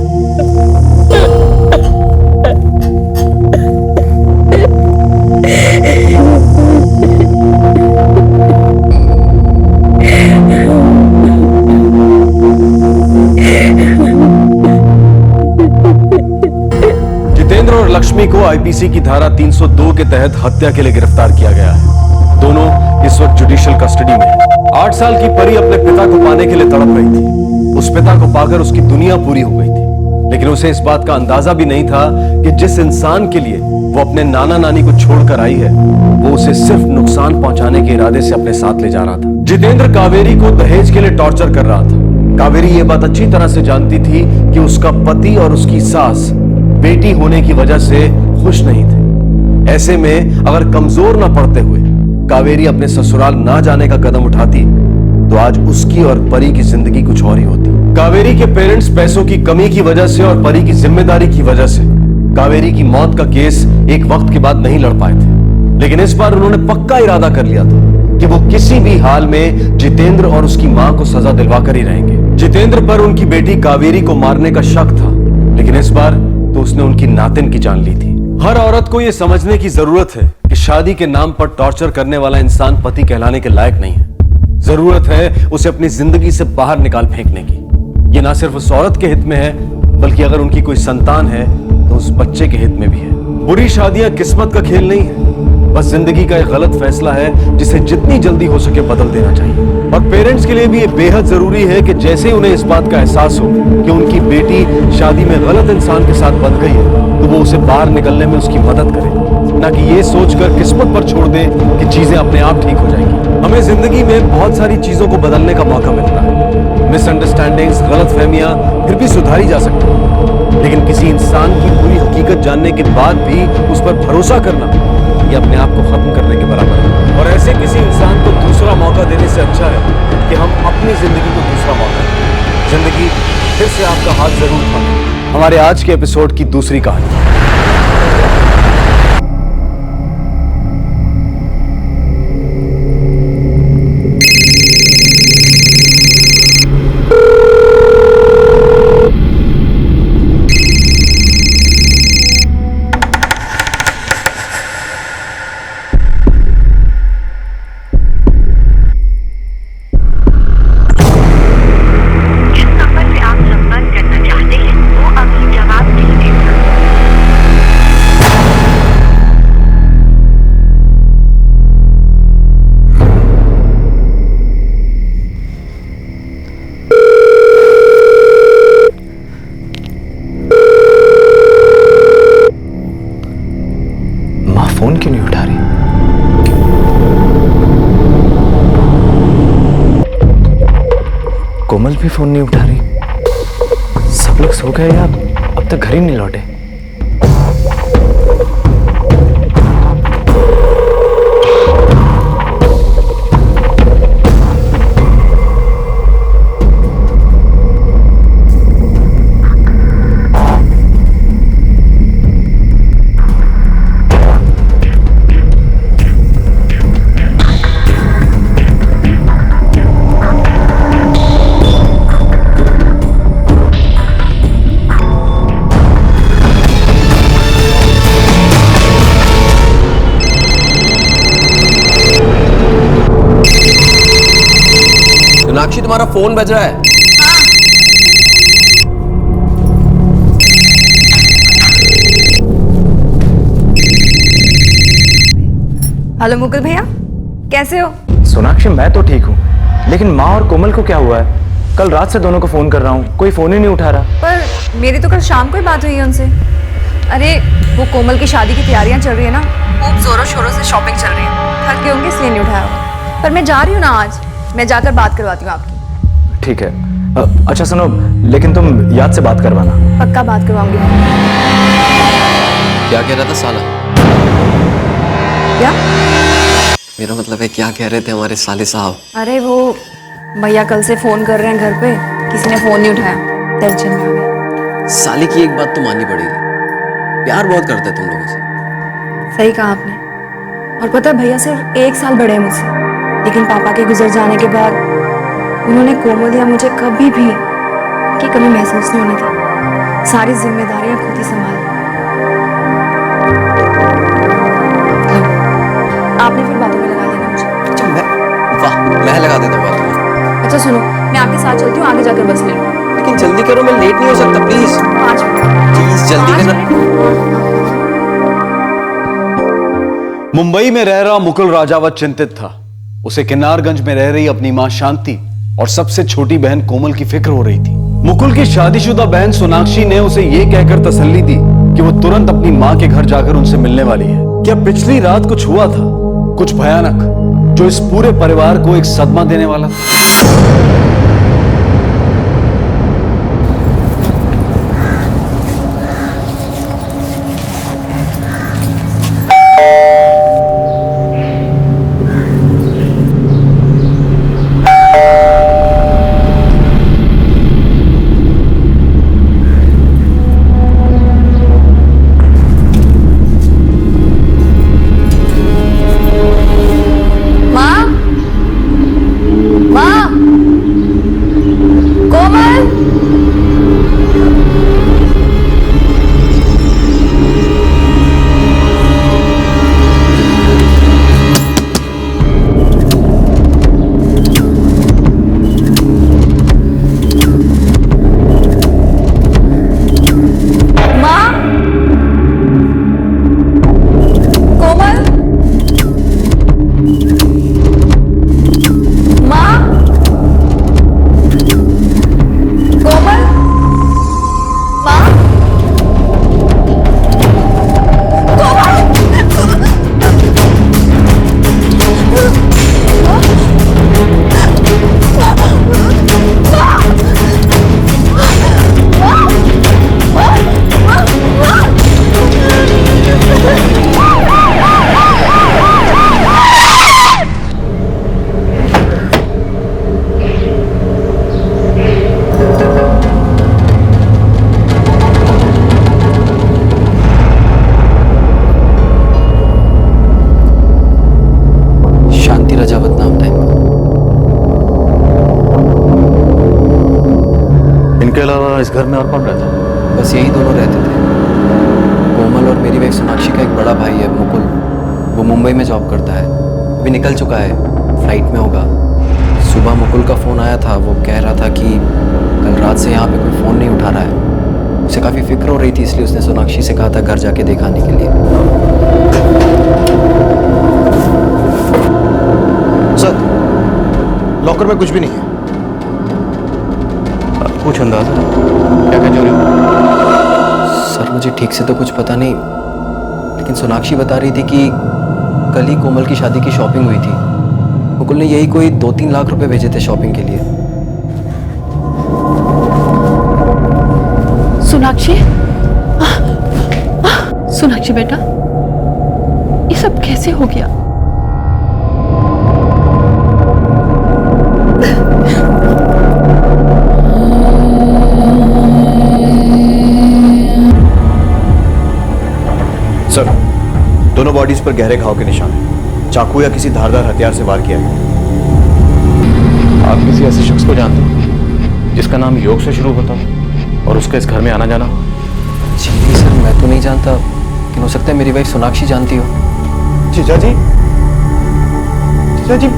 जितेंद्र और लक्ष्मी को आईपीसी की धारा 302 के तहत हत्या के लिए गिरफ्तार किया गया है। दोनों इस वक्त जुडिशियल कस्टडी में है। 8 साल की परी अपने पिता को पाने के लिए तड़प रही थी। उस पिता को पाकर उसकी दुनिया पूरी हो गई थी, लेकिन उसे इस बात का अंदाजा भी नहीं था कि जिस इंसान के लिए वो अपने नाना नानी को छोड़कर आई है वो उसे सिर्फ नुकसान पहुंचाने के इरादे से अपने साथ ले जा रहा था। जितेंद्र कावेरी को दहेज के लिए टॉर्चर कर रहा था। कावेरी ये बात अच्छी तरह से जानती थी कि उसका पति और उसकी सास बेटी होने की वजह से खुश नहीं थे। ऐसे में अगर कमजोर न पड़ते हुए कावेरी अपने ससुराल ना जाने का कदम उठाती तो आज उसकी और परी की जिंदगी कुछ और ही होती। कावेरी के पेरेंट्स पैसों की कमी की वजह से और परी की जिम्मेदारी की वजह से कावेरी की मौत का केस एक वक्त के बाद नहीं लड़ पाए थे, लेकिन इस बार उन्होंने पक्का इरादा कर लिया था कि वो किसी भी हाल में जितेंद्र और उसकी मां को सजा दिलवा कर ही रहेंगे। जितेंद्र पर उनकी बेटी कावेरी को मारने का शक था, लेकिन इस बार तो उसने उनकी नातिन की जान ली थी। हर औरत को यह समझने की जरूरत है कि शादी के नाम पर टॉर्चर करने वाला इंसान पति कहलाने के लायक नहीं है। जरूरत है उसे अपनी जिंदगी से बाहर निकाल फेंकने की। यह ना सिर्फ उस औरत के हित में है, बल्कि अगर उनकी कोई संतान है तो उस बच्चे के हित में भी है। बुरी शादियां किस्मत का खेल नहीं है, बस जिंदगी का एक गलत फैसला है जिसे जितनी जल्दी हो सके बदल देना चाहिए। और पेरेंट्स के लिए भी ये बेहद जरूरी है कि जैसे उन्हें इस बात का एहसास हो कि उनकी बेटी शादी में गलत इंसान के साथ बंध गई है, तो वो उसे बाहर निकलने में उसकी मदद करे, ना कि ये सोचकर किस्मत पर छोड़ दे कि चीजें अपने आप ठीक हो जाएंगी। हमें जिंदगी में बहुत सारी चीजों को बदलने का मौका मिलता है। मिसअंडरस्टैंडिंग्स, गलतफहमियां फिर भी सुधारी जा सकती है, लेकिन किसी इंसान की पूरी हकीकत जानने के बाद भी उस पर भरोसा करना ये अपने आप को खत्म करने के बराबर है। और ऐसे किसी इंसान को दूसरा मौका देने से अच्छा है कि हम अपनी जिंदगी को दूसरा मौका दें। जिंदगी फिर से आपका हाथ जरूर थामे। हमारे आज के एपिसोड की दूसरी कहानी। फोन क्यों नहीं उठा रही? कोमल भी फोन नहीं उठा रही। सब लोग सो गए या अब तक घर ही नहीं लौटे? सोनाक्षी, तुम्हारा फोन बज रहा है। हेलो मुकुल भैया, कैसे हो? सोनाक्षी, मैं तो ठीक हूँ, लेकिन माँ और कोमल को क्या हुआ है? कल रात से दोनों को फोन कर रहा हूँ, कोई फोन ही नहीं उठा रहा। पर मेरी तो कल शाम को ही बात हुई है उनसे। अरे वो कोमल की शादी की तैयारियां चल रही है ना, खूब जोरों शोरों से शॉपिंग चल रही है, थक गए होंगे इसलिए नहीं उठाया होगा। पर मैं जा रही हूँ ना आज, मैं जाकर बात करवाती हूँ आपकी। ठीक है। अच्छा सुनो, लेकिन तुम याद से बात करवाना। पक्का बात करवाऊंगी। क्या कह रहा था साला? क्या? मेरा मतलब है, क्या कह रहे थे हमारे साले साहब? अरे वो भैया कल से फोन कर रहे हैं घर पे, किसी ने फोन नहीं उठाया, टेंशन में आ गई। साले की एक बात तो माननी पड़ेगी, प्यार बहुत करते तुम लोगों से। सही कहा आपने। और पता है भैया सिर्फ 1 साल बड़े हैं मुझसे, लेकिन पापा के गुजर जाने के बाद उन्होंने कोमल या मुझे कभी भी की कमी महसूस नहीं होने दी। सारी जिम्मेदारियां खुद ही संभाली। आपने फिर बातों में लगा देना मुझे। अच्छा, मैं लगा देता हूँ बातों में। अच्छा सुनो, मैं आपके साथ चलती हूँ, आगे जाकर बस ले लो। लेकिन जल्दी करो, मैं लेट नहीं हो सकता, प्लीज 5 मिनट प्लीज जल्दी करना। मुंबई में रह रहा मुकुल राजावत चिंतित था। उसे किन्नारगंज में रह रही अपनी मां शांति और सबसे छोटी बहन कोमल की फिक्र हो रही थी। मुकुल की शादीशुदा बहन सोनाक्षी ने उसे यह कहकर तसल्ली दी कि वो तुरंत अपनी मां के घर जाकर उनसे मिलने वाली है। क्या पिछली रात कुछ हुआ था, कुछ भयानक, जो इस पूरे परिवार को एक सदमा देने वाला था? इस घर में और कौन रहता है? बस यही दोनों रहते थे। कोमल और मेरी वाइफ सोनाक्षी का एक बड़ा भाई है मुकुल, वो मुंबई में जॉब करता है, अभी निकल चुका है, फ्लाइट में होगा। सुबह मुकुल का फ़ोन आया था, वो कह रहा था कि कल रात से यहाँ पे कोई फ़ोन नहीं उठा रहा है। उसे काफ़ी फिक्र हो रही थी, इसलिए उसने सोनाक्षी से कहा था घर जाके दिखाने के लिए। सर, लॉकर में कुछ भी नहीं है। कुछ अंदाजा क्या क्या चोरी? सर मुझे ठीक से तो कुछ पता नहीं, लेकिन सोनाक्षी बता रही थी कि कल ही कोमल की शादी की शॉपिंग हुई थी। मुकुल ने यही कोई 2-3 लाख रुपए भेजे थे शॉपिंग के लिए। सोनाक्षी, सोनाक्षी बेटा, ये सब कैसे हो गया? सर, दोनों बॉडीज पर गहरे घाव के निशान हैं। चाकू या किसी धारदार हथियार से वार किया गया। आप किसी ऐसे शख्स को जानते हो जिसका नाम योग से शुरू होता हो और उसका इस घर में आना जाना हो? जी नहीं सर, मैं तो नहीं जानता, लेकिन हो सकता है मेरी वाइफ सोनाक्षी जानती हो। जीजा जी, जीजा जी,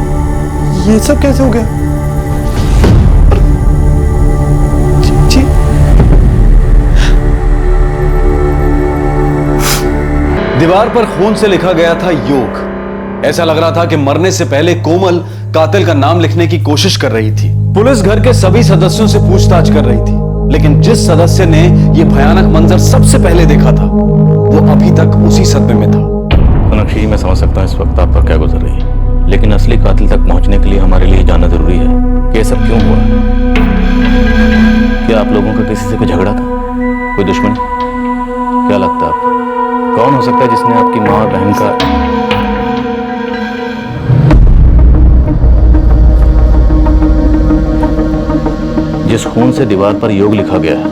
ये सब कैसे हो गया? जी, दीवार पर खून से लिखा गया था योग। ऐसा लग रहा था कि मरने से पहले कोमल कातिल का नाम लिखने की कोशिश कर रही थी। पुलिस घर के सभी सदस्यों से पूछताछ कर रही थी, लेकिन जिस सदस्य ने यह भयानक मंजर सबसे पहले देखा था वो अभी तक उसी सदमे में था। सोनाक्षी, मैं समझ सकता हूँ इस वक्त आप पर क्या गुजर रही है, लेकिन असली कातिल तक पहुंचने के लिए हमारे लिए जानना जरूरी है कि यह सब क्यों हुआ। क्या आप लोगों का किसी से कोई झगड़ा था, कोई दुश्मनी? क्या लगता है आपको कौन हो सकता है जिसने आपकी माँ और बहन का जिस खून से दीवार पर योग लिखा गया है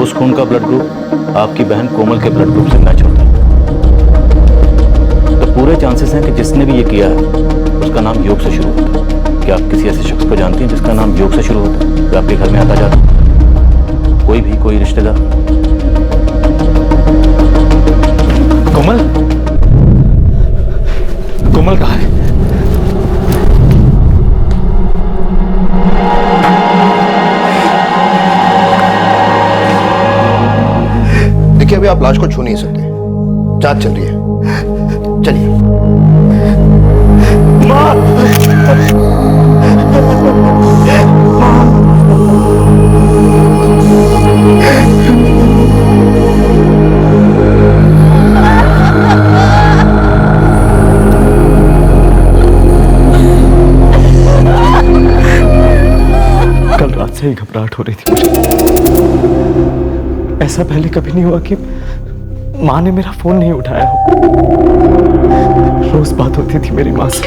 उस खून का ब्लड ग्रुप आपकी बहन कोमल के ब्लड ग्रुप से मैच होता है, तो पूरे चांसेस हैं कि जिसने भी ये किया है उसका नाम योग से शुरू होता है। क्या आप किसी ऐसे शख्स को जानती हैं जिसका नाम योग से शुरू होता है, जो आपके घर में आता जाता? कोई रिश्तेदार? कोमल, कोमल कहाँ है? देखिए, अभी आप लाश को छू नहीं सकते, जांच चल रही है। चलिए। कल रात से ही घबराहट हो रही थी मुझे। ऐसा पहले कभी नहीं हुआ कि माँ ने मेरा फोन नहीं उठाया हो। रोज बात होती थी मेरी माँ से।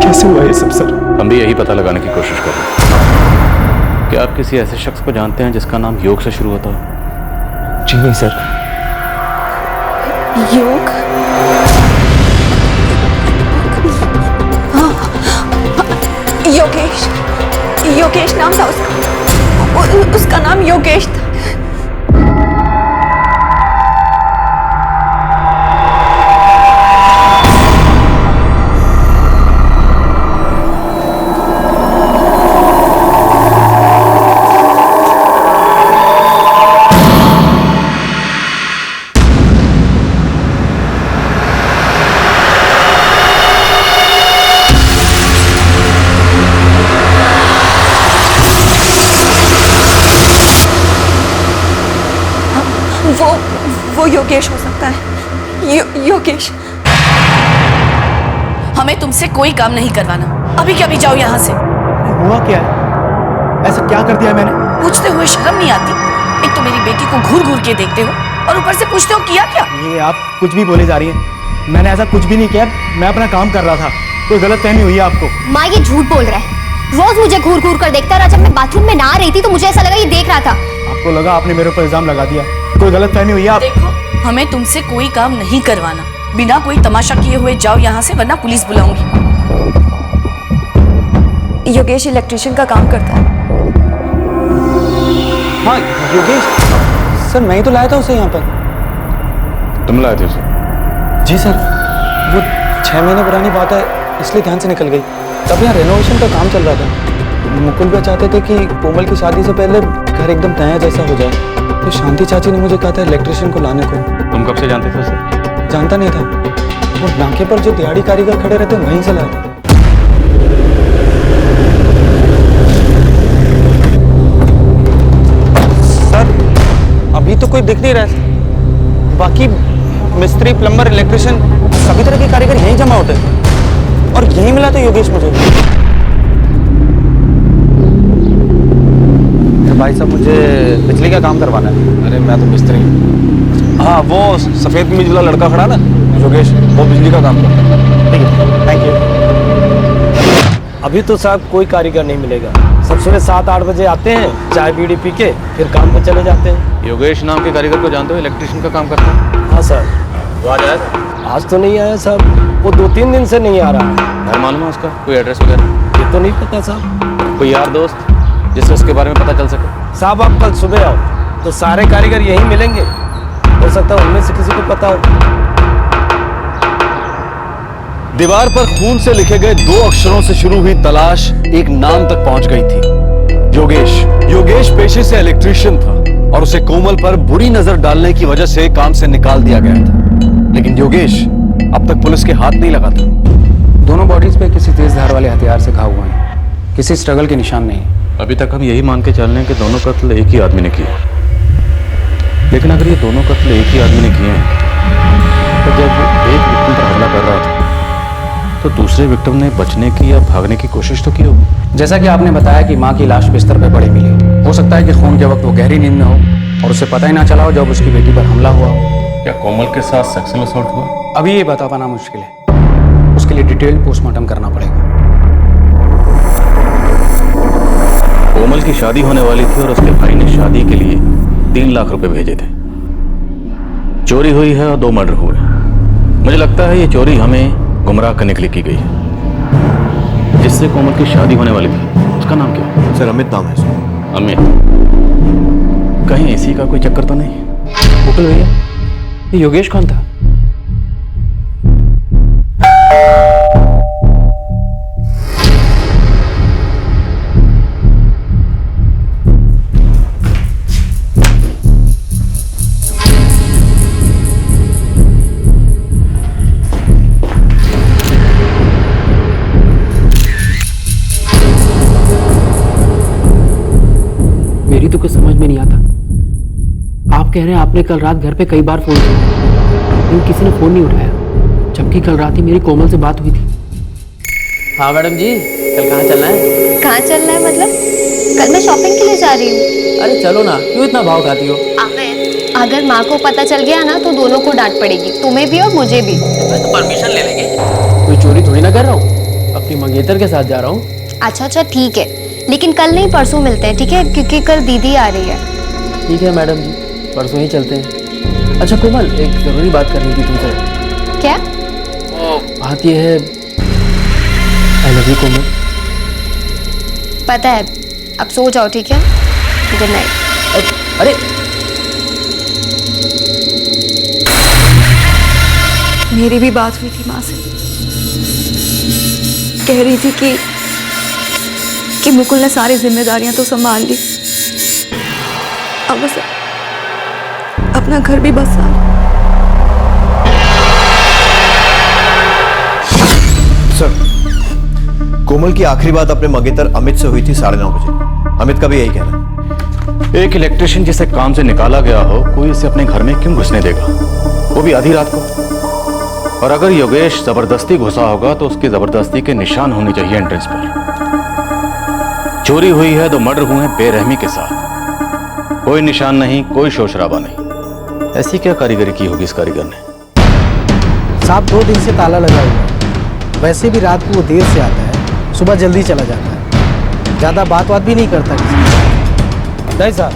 कैसे हुआ ये सब सर? हम भी यही पता लगाने की कोशिश कर रहे हैं। क्या आप किसी ऐसे शख्स को जानते हैं जिसका नाम योग से शुरू होता है? जी नहीं सर। योग? योगेश, योगेश नाम था उसका, उसका नाम योगेश था। वो योगेश हो सकता है। योगेश। हमें तुमसे कोई काम नहीं करवाना, अभी के अभी जाओ यहाँ से। हुआ क्या है? ऐसा क्या कर दिया मैंने? पूछते हुए शर्म नहीं आती? एक तो मेरी बेटी को घूर घूर के देखते हो और ऊपर से पूछते हो किया क्या? ये आप कुछ भी बोले जा रही हैं। मैंने ऐसा कुछ भी नहीं किया, मैं अपना काम कर रहा था। कोई गलतफहमी हुई है आपको? माँ ये झूठ बोल रहा है, रोज मुझे घूर घूर कर देखता रहा। जब मैं बाथरूम में ना रही थी तो मुझे ऐसा लगा ये देख रहा था। आपको लगा आपने मेरे ऊपर इल्जाम लगा दिया? कोई गलतफहमी हुई है? आप देखो, हमें तुमसे कोई काम नहीं करवाना। बिना कोई तमाशा किए हुए जाओ यहाँ से, वरना पुलिस बुलाऊंगी। योगेश इलेक्ट्रिशियन का काम करता है। हाँ योगेश सर, मैं ही तो लाया था उसे यहाँ पर। तुम लाए थे उसे? जी सर, वो 6 महीने पुरानी बात है, इसलिए ध्यान से निकल गई। तब यहाँ रेनोवेशन का काम चल रहा था। मुकुल भी चाहते थे कि कोमल की शादी से पहले घर एकदम नया जैसा हो जाए, तो शांति चाची ने मुझे कहा था इलेक्ट्रिशियन को लाने को। तुम कब से जानते थे उसे? जानता नहीं था, वो नाके पर जो दिहाड़ी कारीगर खड़े रहते वहीं से लाया। सर, अभी अभी तो कोई दिख नहीं रहा है। बाकी मिस्त्री, प्लम्बर, इलेक्ट्रिशियन सभी तरह के कारीगर यहीं जमा होते हैं और यहीं मिला था योगेश मुझे। तो भाई साहब मुझे बिजली का काम करवाना है। अरे मैं तो मिस्त्री हूँ। हाँ वो सफेद कमीज वाला लड़का खड़ा ना योगेश, वो बिजली का काम करता है। ठीक है, थैंक यू। अभी तो साहब कोई कारीगर नहीं मिलेगा। सब सुबह 7-8 बजे आते हैं, चाय बीड़ी पी के फिर काम पे चले जाते हैं। योगेश नाम के कारीगर को जानते हो, इलेक्ट्रिशियन का काम करता है। हाँ सर। वो आज आया था? आज तो नहीं आया साहब, वो 2-3 दिन से नहीं आ रहा है। घर मालूम है उसका, कोई एड्रेस वगैरह? ये तो नहीं पता साहब। कोई यार दोस्त जिससे उसके बारे में पता चल सके? साहब आप कल सुबह आओ तो सारे कारीगर यहीं मिलेंगे, हो सकता है उनमें से किसी को पता हो। दीवार पर खून से लिखे गए 2 अक्षरों से शुरू हुई तलाश एक नाम तक पहुंच गई थी, योगेश। योगेश पेशे से इलेक्ट्रिशियन था और उसे कोमल पर बुरी नजर डालने की वजह से काम से निकाल दिया गया था। लेकिन योगेश अब तक पुलिस के हाथ नहीं लगा था। दोनों बॉडीज पे किसी तेज धार वाले हथियार से घाव हुए हैं, किसी स्ट्रगल के निशान नहीं। अभी तक हम यही मान के चल रहे हैं कि दोनों कत्ल एक ही आदमी ने किए। लेकिन अगर ये दोनों कत्ल एक ही आदमी ने किए हैं तो जब एक विक्टिम पर हमला कर रहा था तो दूसरे विक्टिम ने बचने की या भागने की कोशिश तो की होगी। जैसा कि आपने बताया कि मां की लाश बिस्तर पे पड़ी मिली, हो सकता है कि खून के वक्त वो गहरी नींद में हो और उसे पता ही ना चला हो जब उसकी बेटी पर हमला हुआ हो। क्या कोमल के साथ सेक्सुअल असॉल्ट हुआ? अभी ये बता पाना मुश्किल है, उसके लिए डिटेल्ड पोस्टमार्टम करना पड़ेगा। कोमल की शादी होने वाली थी और उसके भाई ने शादी के लिए 3 लाख रुपए भेजे थे। चोरी हुई है और 2 मर्डर हुए। मुझे लगता है ये चोरी हमें गुमराह करने के लिए की गई है। जिससे कोमल की शादी होने वाली थी उसका नाम क्या है? सर अमित नाम है सर। अमित? कहीं इसी का कोई चक्कर तो नहीं? मुकुल भैया, ये योगेश कौन था? मेरी तो कुछ समझ में नहीं आता। आप कह रहे हैं आपने कल रात घर पे कई बार फोन किया लेकिन किसी ने फोन नहीं उठाया, जबकि कल रात ही मेरी कोमल से बात हुई थी। हाँ मैडम जी, कल कहाँ चलना है? कहाँ चलना है मतलब? कल मैं शॉपिंग के लिए जा रही हूँ। अरे चलो ना, क्यों इतना भाव खाती हो? अगर माँ को पता चल गया ना तो दोनों को डांट पड़ेगी, तुम्हें भी और मुझे भी। मैं तो परमिशन ले लेंगे। कोई चोरी थोड़ी ना कर रहा हूँ, अपनी मंगेतर के साथ जा रहा हूँ। अच्छा ठीक है, लेकिन कल नहीं परसों मिलते हैं, ठीक है? क्योंकि कल दीदी आ रही है। ठीक है मैडम जी, परसों ही चलते हैं। अच्छा कोमल, एक जरूरी बात करनी थी तुमसे। क्या? बात ये है, आई लव यू कोमल। पता है, अब सो जाओ, ठीक है? Good night. अरे मेरी भी बात हुई थी माँ से, कह रही थी कि मुकुल ने सारी जिम्मेदारियां तो संभाल ली, अब बस अपना घर भी बसा। सर, कोमल की आखिरी बात अपने मंगेतर अमित से हुई थी 9:30 बजे। अमित का भी यही कहना है। एक इलेक्ट्रिशियन जिसे काम से निकाला गया हो, कोई इसे अपने घर में क्यों घुसने देगा, वो भी आधी रात को? और अगर योगेश जबरदस्ती घुसा होगा तो उसकी जबरदस्ती के निशान होने चाहिए एंट्रेंस पर। चोरी हुई है तो मर्डर हुए हैं बेरहमी के साथ, कोई निशान नहीं, कोई शोर शराबा नहीं। ऐसी क्या कारीगरी की होगी इस कारीगर ने? साहब 2 दिन से ताला लगा हुआ है, वैसे भी रात को वो देर से आता है, सुबह जल्दी चला जाता है, ज्यादा बात भी नहीं करता किसी से। नहीं साहब,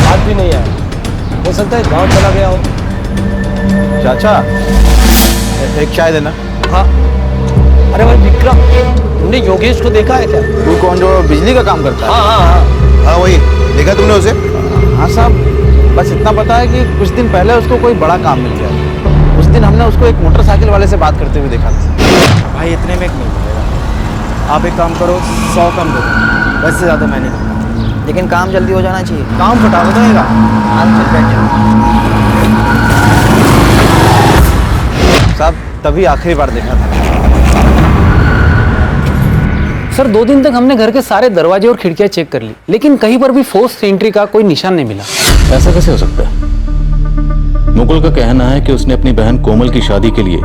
बात भी नहीं आया, हो सकता है गाँव चला गया हो। चाचा एक चाय देना। हाँ, अरे भाई विक्रम, तुमने योगेश को देखा है क्या? तू कौन, जो बिजली का काम करता है? हाँ वही, देखा तुमने उसे? हाँ साहब, बस इतना पता है कि कुछ दिन पहले उसको कोई बड़ा काम मिल गया। उस दिन हमने उसको एक मोटरसाइकिल वाले से बात करते हुए देखा था। भाई इतने में एक नहीं मिलेगा, आप एक काम करो, 100 कम दो, वैसे ज़्यादा मैं नहीं दूंगा। लेकिन काम जल्दी हो जाना चाहिए। काम फटा हो जाएगा। साहब तभी आखिरी बार देखा था। सर 2 दिन तक हमने घर के सारे दरवाजे और खिड़कियां चेक कर ली, लेकिन कहीं पर भी फोर्स एंट्री का कोई निशान नहीं मिला। ऐसा कैसे हो सकता है? मुकुल का कहना है कि उसने अपनी बहन कोमल की शादी के लिए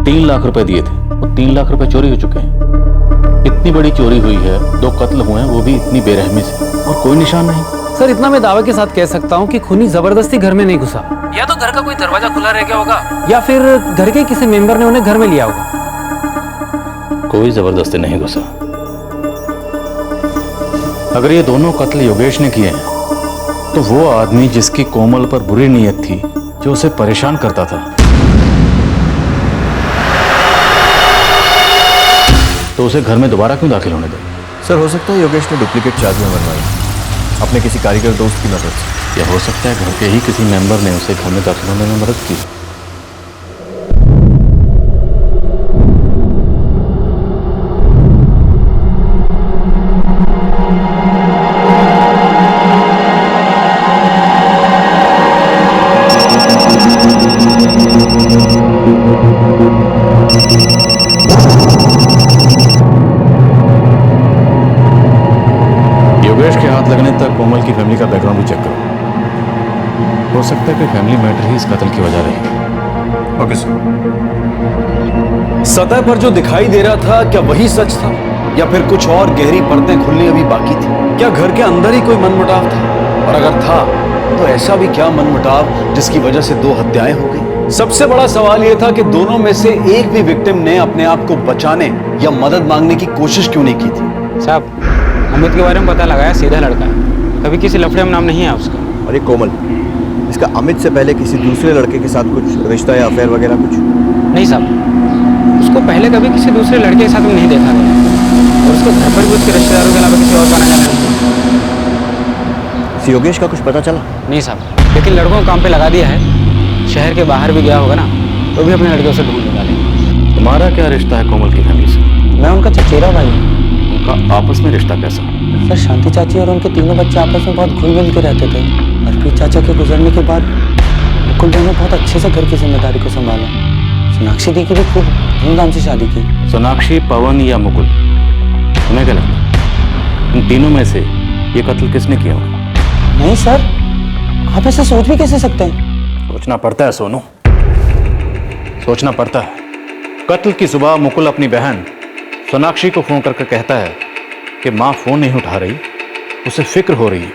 3 लाख रुपए दिए थे और 3 लाख रुपए चोरी हो चुके हैं। इतनी बड़ी चोरी हुई है, 2 कत्ल हुए हैं, वो भी इतनी बेरहमी से, और कोई निशान नहीं। सर इतना मैं दावे के साथ कह सकता हूँ कि खूनी जबरदस्ती घर में नहीं घुसा। या तो घर का कोई दरवाजा खुला रह गया होगा, या फिर घर के किसी मेंबर ने उन्हें घर में लिया होगा। कोई जबरदस्ती नहीं घुसा। अगर ये दोनों कत्ल योगेश ने किए हैं, तो वो आदमी जिसकी कोमल पर बुरी नीयत थी, जो उसे परेशान करता था, तो उसे घर में दोबारा क्यों दाखिल होने दे? सर हो सकता है योगेश ने डुप्लीकेट चाबियां बनवाई अपने किसी कारीगर दोस्त की मदद से। या हो सकता है घर के ही किसी मेंबर ने उसे घर में दाखिल होने में मदद की। योगेश के हाथ लगने तक कोमल की फैमिली का बैकग्राउंड भी चेक करो। हो सकता है कि फैमिली मैटर ही इस कत्ल की वजह रही। Okay sir. सतह पर जो दिखाई दे रहा था, क्या वही सच था, या फिर कुछ और गहरी परतें खुलनी अभी बाकी थी? क्या घर के अंदर ही कोई मनमुटाव था, और अगर था तो ऐसा भी क्या मनमुटाव जिसकी वजह से 2 हत्याएं हो गई? सबसे बड़ा सवाल यह था कि दोनों में से एक भी विक्टिम ने अपने आप को बचाने या मदद मांगने की कोशिश क्यों नहीं की थी? साहब अमित के बारे में पता लगाया, सीधा लड़का है, कभी किसी लफड़े में नाम नहीं है उसका। और ये कोमल, इसका अमित से पहले किसी दूसरे लड़के के साथ कुछ रिश्ता या अफेयर वगैरह कुछ? नहीं साहब, उसको पहले कभी किसी दूसरे लड़के के साथ में नहीं देखा गया, और उसको घर पर भी उसके रिश्तेदारों के अलावा किसी और का ना जाना। योगेश का कुछ पता चला? नहीं साहब, लेकिन लड़कों को काम पे लगा दिया है। शहर के बाहर भी गया होगा ना, तो भी अपने लड़कों से ढूंढ निकालेंगे। तुम्हारा क्या रिश्ता है कोमल की फैमिली से? मैं उनका चचेरा भाई हूँ। उनका आपस में रिश्ता कैसा? सर शांति चाची और उनके तीनों बच्चे आपस में बहुत घुल मिल के रहते थे। अर्पित चाचा के गुजरने के बाद मुकुल ने बहुत अच्छे से घर की जिम्मेदारी को संभाला। सोनाक्षी दी की भी खूब धूमधाम से शादी की। सोनाक्षी, पवन या मुकुल, तुम्हें क्या लगता है इन तीनों में से ये कत्ल किसने किया होगा? नहीं सर, आप ऐसा सोच भी कैसे सकते हैं? सोचना पड़ता है सोनू, सोचना पड़ता है। कत्ल की सुबह मुकुल अपनी बहन सोनाक्षी को फोन करके कहता है कि माँ फोन नहीं उठा रही, उसे फिक्र हो रही है,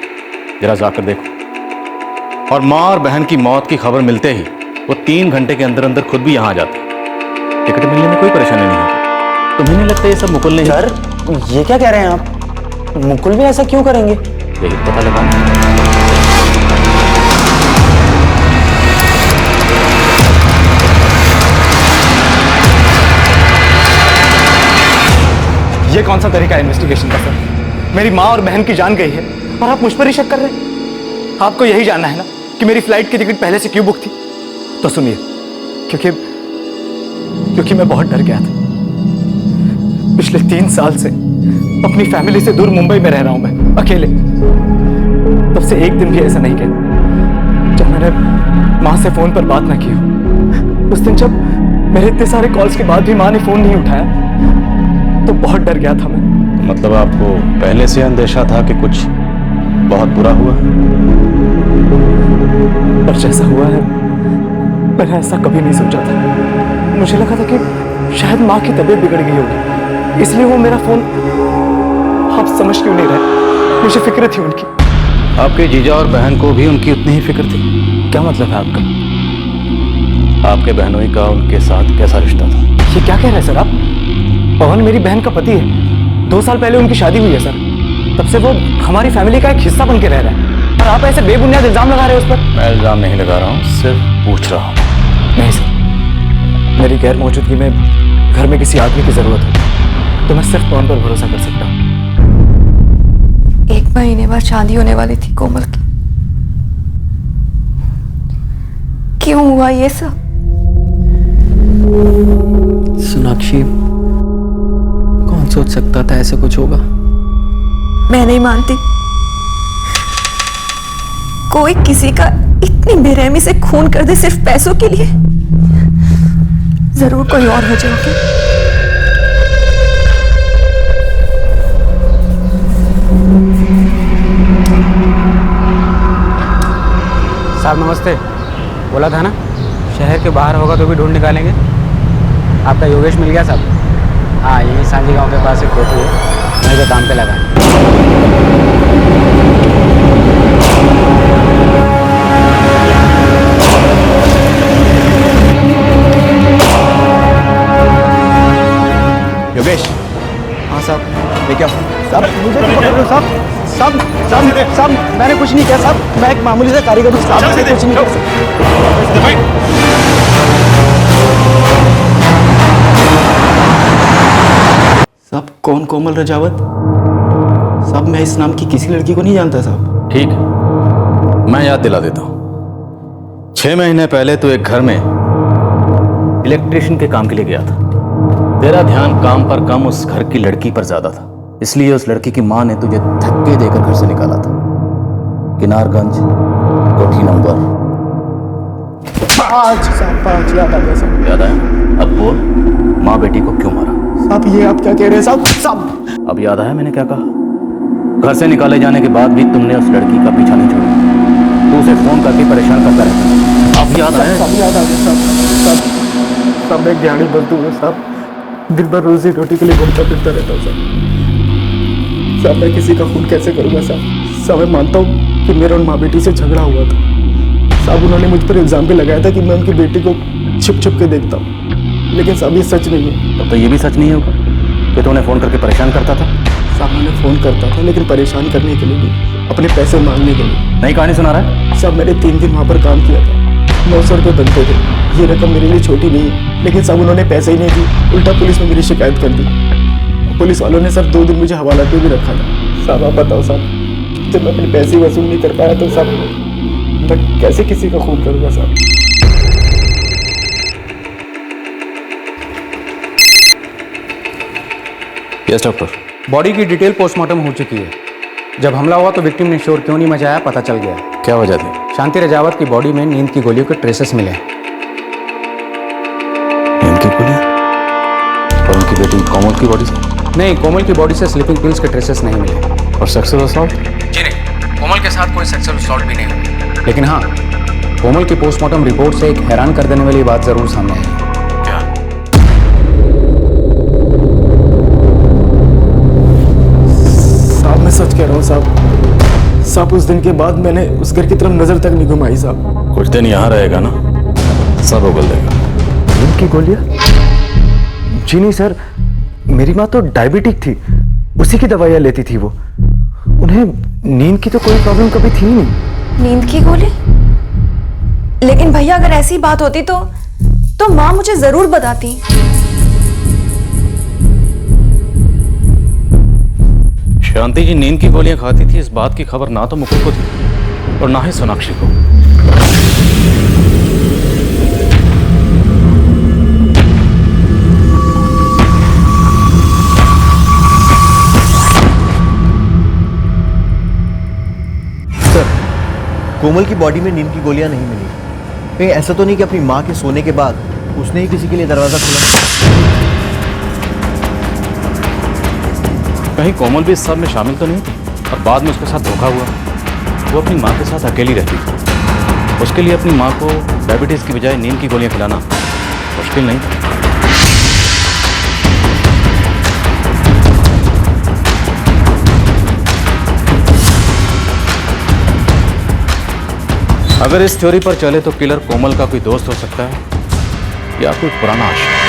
जरा जाकर देखो। और माँ और बहन की मौत की खबर मिलते ही वो 3 घंटे के अंदर अंदर खुद भी यहाँ आ जाते हैं। टिकट मिलने में कोई परेशानी नहीं होती। तुम्हें नहीं लगता ये सब मुकुल ने? सर ये क्या कह रहे हैं आप? मुकुल भी ऐसा क्यों करेंगे? यही पता लगाना। ये कौन सा तरीका है इन्वेस्टिगेशन का सर? मेरी माँ और बहन की जान गई है और आप मुझ पर ही शक कर रहे हैं? आपको यही जानना है ना कि मेरी फ्लाइट की टिकट पहले से क्यों बुक थी? तो सुनिए, क्योंकि मैं बहुत डर गया था। पिछले 3 साल से अपनी फैमिली से दूर मुंबई में रह रहा हूं मैं, अकेले। तब से एक दिन भी ऐसा नहीं किया जब मैंने माँ से फोन पर बात ना की हो। उस दिन जब मेरे इतने सारे कॉल्स के बाद भी माँ ने फोन नहीं उठाया तो बहुत डर गया था मैं। मतलब आपको पहले से अंदेशा था कि कुछ बहुत बुरा हुआ? पर जैसा हुआ है मैंने ऐसा कभी नहीं सोचा था। मुझे लगा था कि शायद माँ की तबीयत बिगड़ गई होगी, इसलिए वो मेरा फोन। आप समझ क्यों नहीं रहे? मुझे फिक्र थी उनकी। आपके जीजा और बहन को भी उनकी उतनी ही फिक्र थी? क्या मतलब है आपका? आपके बहनोई का उनके साथ कैसा रिश्ता था? ये क्या कह रहे हैं सर आप? पवन मेरी बहन का पति है, 2 साल पहले उनकी शादी हुई है सर। तब से वो हमारी फैमिली का एक हिस्सा बन के रह रहा है, और आप ऐसे बेबुनियाद इल्जाम लगा रहे हो उस पर। मैं इल्जाम नहीं लगा रहा हूँ, सिर्फ पूछ रहा हूँ। नहीं सर, मेरी गैर मौजूदगी में घर में किसी आदमी की जरूरत है तो मैं सिर्फ पवन पर भरोसा कर सकता हूँ। 1 महीने बाद शादी होने वाली थी कोमल की। क्यों हुआ ये सब? सोनाक्षी, कौन सोच सकता था ऐसा कुछ होगा? मैं नहीं मानती। कोई किसी का इतनी बेरहमी से खून कर दे सिर्फ पैसों के लिए? जरूर कोई और वजह होगी। साहब नमस्ते। बोला था ना शहर के बाहर होगा तो भी ढूंढ निकालेंगे। आपका योगेश मिल गया साहब? हाँ, यही सांझी गांव के पास एक कोठी है, वहीं पे काम पे लगा। योगेश। हाँ साहब। लेके आओ। साहब मुझे नहीं पकड़ रहे हो साहब। साहब साहब साहब मैंने कुछ नहीं किया साहब, मैं एक मामूली सा कारीगर हूँ साहब, मैंने कुछ नहीं किया। साहब कौन कोमल रजावत? साहब मैं इस नाम की किसी लड़की को नहीं जानता साहब। ठीक है, मैं याद दिला देता हूं। 6 महीने पहले तो एक घर में इलेक्ट्रिशियन के काम के लिए गया था। तेरा ध्यान काम पर कम उस घर की लड़की पर ज्यादा था, इसलिए उस लड़की की मां ने तुझे धक्के देकर घर से निकाला था। किनारगंज, कोठी नंबर 5 साहब, 5 याद आ गया साहब। याद आया? अब बोल, माँ बेटी को क्यों मारा? साहब ये आप क्या कह रहे हैं साहब? साहब अब याद आया मैंने क्या कहा? घर से निकाले जाने के बाद भी तुमने उस लड़की का पीछा नहीं छोड़ा, तू उसे फोन करके परेशान करता रहता। अब याद आया? सब याद आ गया साहब। सब मैं एक दिहाड़ी मजदूर हूँ साहब, दिन भर रोजी रोटी के लिए घूमता फिरता रहता हूँ साहब। मैं किसी का खून कैसे करूँगा साहब? मैं मानता हूँ कि मेरा उन माँ बेटी से झगड़ा हुआ था साहब। उन्होंने मुझ पर इल्ज़ाम भी लगाया था कि मैं उनकी बेटी को छिप छिप के देखता हूँ, लेकिन साहब ये सच नहीं है। तब तो ये भी सच नहीं होगा कि तू उन्हें फ़ोन करके परेशान करता था? साहब मैंने फ़ोन करता था, लेकिन परेशान करने के लिए नहीं, अपने पैसे मांगने के लिए। नई कहानी सुना रहा है? साहब मैंने 3 दिन वहाँ पर काम किया था, 900 रुपये बनते थे। ये रकम मेरे लिए छोटी नहीं है, लेकिन साहब उन्होंने पैसे ही नहीं दी, उल्टा पुलिस में मेरी शिकायत कर दी। पुलिस वालों ने सर 2 दिन मुझे हवाला पे भी रखा था। साहब आप बताओ साहब, जब मैं अपने पैसे वसूल नहीं कर पाया तो साहब मैं कैसे किसी का खून करूँगा साहब? Yes doctor. बॉडी की डिटेल पोस्टमार्टम हो चुकी है। जब हमला हुआ तो विक्टिम ने शोर क्यों नहीं मचाया पता चल गया। क्या वजह थी? शांति रजावत की बॉडी में नींद की गोलियों के ट्रेसेस मिले। नींद की गोलियां? और उनकी बेटी कोमल की बॉडी से? नहीं, कोमल की बॉडी से स्लीपिंग पिल्स के ट्रेसेस नहीं मिले। और सेक्सुअल असॉल्ट? जी नहीं, कोमल के साथ कोई सेक्सुअल असॉल्ट भी नहीं हुआ। लेकिन हाँ, कोमल की पोस्टमार्टम रिपोर्ट से एक हैरान कर देने वाली बात जरूर सामने आई। क्या? साहब मैं सच कह रहा हूँ साहब उस दिन के बाद मैंने उस घर की तरफ नजर तक नहीं घुमाई साहब। कुछ दिन यहाँ रहेगा ना, सब उगल देगा। नींद की गोलियां? जी नहीं सर, मेरी माँ तो डायबिटिक थी, उसी की दवाइयाँ लेती थी वो। उन्हें नींद की तो कोई प्रॉब्लम कभी थी ही नहीं। नींद की गोली? लेकिन भैया अगर ऐसी बात होती तो माँ मुझे जरूर बताती। शांति जी नींद की गोलियां खाती थी, इस बात की खबर ना तो मुकुल को थी और ना ही सोनाक्षी को। सर, कोमल की बॉडी में नींद की गोलियां नहीं मिली। कहीं ऐसा तो नहीं कि अपनी माँ के सोने के बाद उसने ही किसी के लिए दरवाजा खोला? कहीं कोमल भी इस सब में शामिल तो नहीं थी और बाद में उसके साथ धोखा हुआ? वो अपनी माँ के साथ अकेली रहती थी, उसके लिए अपनी माँ को डायबिटीज की बजाय नींद की गोलियां खिलाना मुश्किल नहीं था। अगर इस थ्योरी पर चले तो किलर कोमल का कोई दोस्त हो सकता है या कोई पुराना आशिक।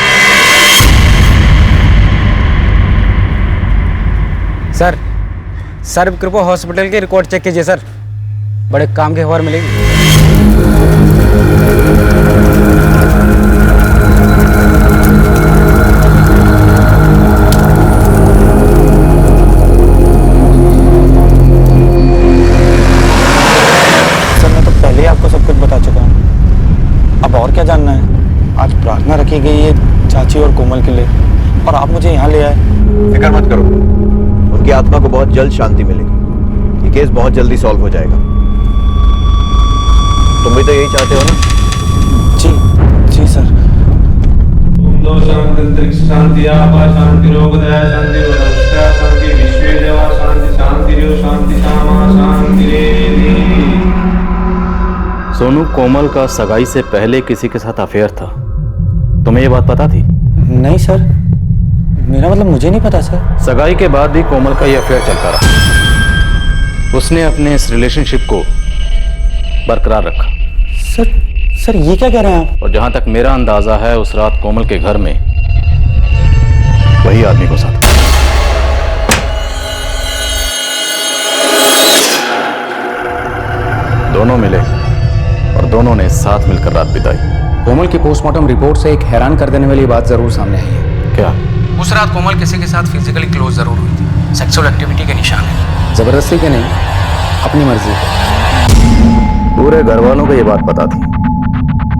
सर कृपया हॉस्पिटल की रिकॉर्ड चेक कीजिए सर, बड़े काम की खबर मिलेगी। सर मैं तो पहले ही आपको सब कुछ बता चुका हूँ, अब और क्या जानना है? आज प्रार्थना रखी गई है चाची और कोमल के लिए, और आप मुझे यहाँ ले आए। फिक्र मत करो, उनकी आत्मा को बहुत जल्द शांति मिलेगी। ये केस बहुत जल्दी सॉल्व हो जाएगा। तुम भी तो यही चाहते हो ना? जी सर। शांति अंतरिक्ष शांति आपा शांति रोगदया शांति वरस्या शांति विश्वे देवा शांति शांति रो शांति सामा शांति रे। सोनू कोमल का सगाई से पहले किसी के साथ अफेयर था। तुम्हें ये बात पता थी? नहीं सर, मेरा मतलब मुझे नहीं पता सर। सगाई के बाद भी कोमल का ये अफेयर चलता रहा। उसने अपने इस रिलेशनशिप को बरकरार रखा। सर ये क्या कह रहे हैं आप? और जहां तक मेरा अंदाजा है, उस रात कोमल के घर में वही आदमी को साथ। दोनों मिले और दोनों ने साथ मिलकर रात बिताई। कोमल की पोस्टमार्टम रिपोर्ट से एक हैरान कर देने वाली बात जरूर सामने आई है। क्या? उस रात कोमल किसी के साथ फिजिकली क्लोज जरूर हुई थी। सेक्सुअल एक्टिविटी के निशान है। जबरदस्ती के नहीं, अपनी मर्जी के। पूरे घर वालों को ये बात पता थी,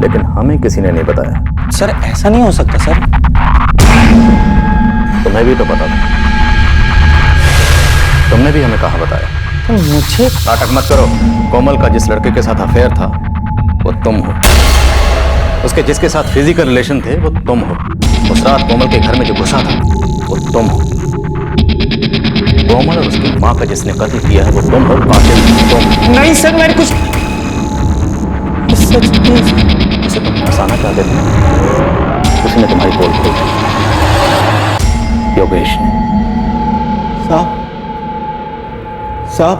लेकिन हमें किसी ने नहीं बताया। सर ऐसा नहीं हो सकता सर। तुम्हें भी तो पता था, तुमने भी हमें कहाँ बताया? मुझे नाटक मत करो। कोमल का जिस लड़के के साथ अफेयर था वो तुम हो। उसके जिसके साथ फिजिकल रिलेशन थे वो तुम हो। उस रात कोमल के घर में जो घुसा था वो तुम हो। कोमल और उसकी माँ का जिसने कत्ल किया है वो तुम हो। कातिल तुम। नहीं सर, मैंने कुछ सच नहीं। उसे तुम फंसाना चाहते थे, उसने तुम्हारी पोल खोल दी। योगेश ने। साहब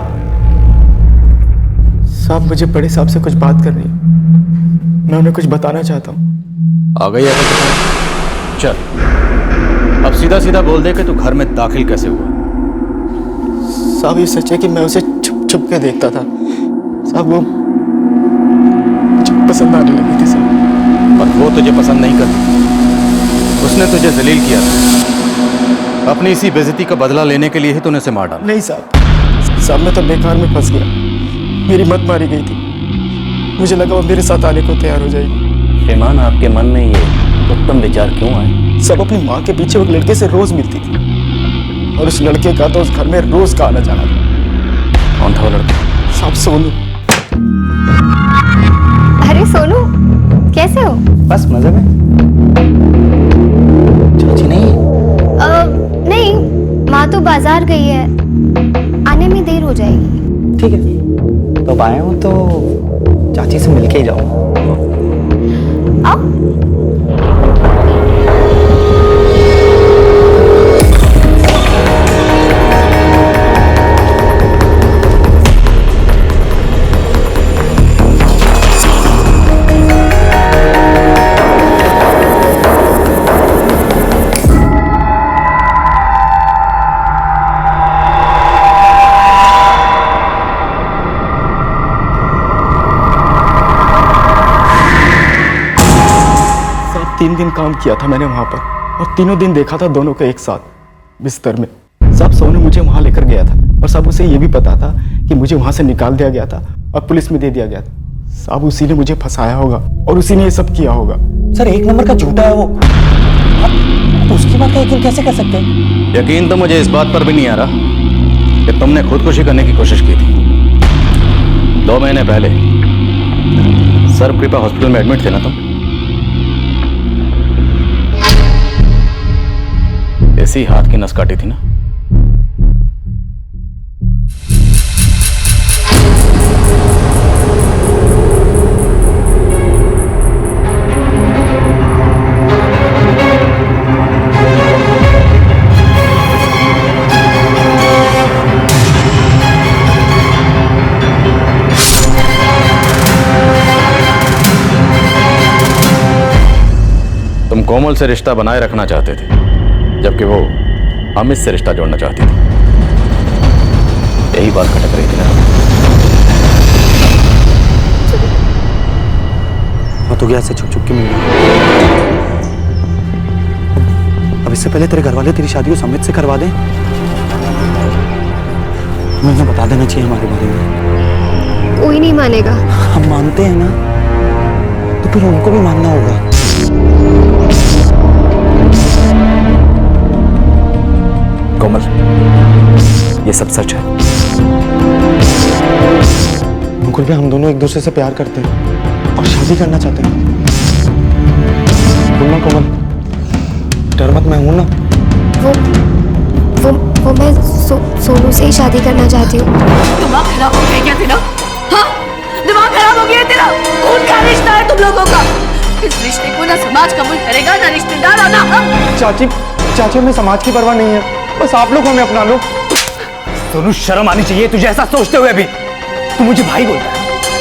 मुझे बड़े साहब से कुछ बात करनी है। मैं उन्हें कुछ बताना चाहता हूँ। आ गई है तो चल, अब सीधा सीधा बोल दे कि तू घर में दाखिल कैसे हुआ। साहब ये सच है कि मैं उसे छुप छुप के देखता था। साहब वो मुझे पसंद आने लगी थी साहब। और वो तुझे पसंद नहीं करती। उसने तुझे जलील किया था। अपनी इसी बेइज्जती का बदला लेने के लिए ही तूने उसे मार डाला। नहीं साहब, मैं तो बेकार में फंस गया। मेरी मत मारी गई थी। मुझे लगा वो मेरे साथ आने को तैयार हो जाएगी। श्रीमान, आपके मन में ये उत्तम विचार क्यों आए? सब अपनी माँ के पीछे एक लड़के से रोज मिलती थी और उस लड़के का तो उस घर में रोज का आना जाना था। कौन था वो लड़का? साहब सोनू। अरे सोनू, कैसे हो? बस मजे में। चाची नहीं? नहीं, माँ तो बाजार गई है, आने में देर हो जाएगी। ठीक है, तो आए हो तो चाची से मिलके ही जाओ। आओ। तीन दिन काम किया था मैंने वहां पर और तीनों दिन देखा था दोनों को एक साथ बिस्तर में। साहब सोनू मुझे वहां लेकर गया था और साहब उसे ये भी पता था कि मुझे वहां से निकाल दिया गया था और पुलिस में दे दिया गया था। साहब उसी ने मुझे फंसाया होगा और उसी ने ये सब किया होगा। सर एक नंबर का झूठा है वो। आप उसकी बात का यकीन कैसे कर सकते हैं? यकीन तो मुझे इस बात पर भी नहीं आ रहा कि तुमने खुदकुशी करने की कोशिश की थी। 2 महीने पहले सर्वकृपा हॉस्पिटल में एडमिट थे ना तुम? इसी हाथ की नस काटी थी ना? तुम कोमल से रिश्ता बनाए रखना चाहते थे, जबकि वो अमित से रिश्ता जोड़ना चाहती थी। यही बात खटक रही थी ना? मैं तो गया से छुप छुप के मिल गया। अब इससे पहले तेरे घर वाले तेरी शादी को अमित से करवा दें। तुम्हें बता देना चाहिए हमारे बारे में। कोई नहीं मानेगा। हम मानते हैं ना, तो फिर उनको भी मानना होगा। कोमल, ये सब सच है। मुकुल भैया, हम दोनों एक दूसरे से प्यार करते हैं और शादी करना चाहते हैं। बोलना कोमल, डर मत, मैं हूं ना। वो मैं सोनू से ही शादी करना चाहती हूँ। दिमाग खराब हो गया क्या तेरा? हाँ, दिमाग खराब हो गया तेरा? ना खून का रिश्ता है तुम लोगों का। इस रिश्ते को ना समाज कबूल करेगा, ना रिश्तेदार और ना हम। चाची चाची, हमें समाज की परवाह नहीं है, बस आप लोग हमें अपना लो। सोनू, शर्म आनी चाहिए तुझे ऐसा सोचते हुए भी। तू मुझे भाई बोलता है,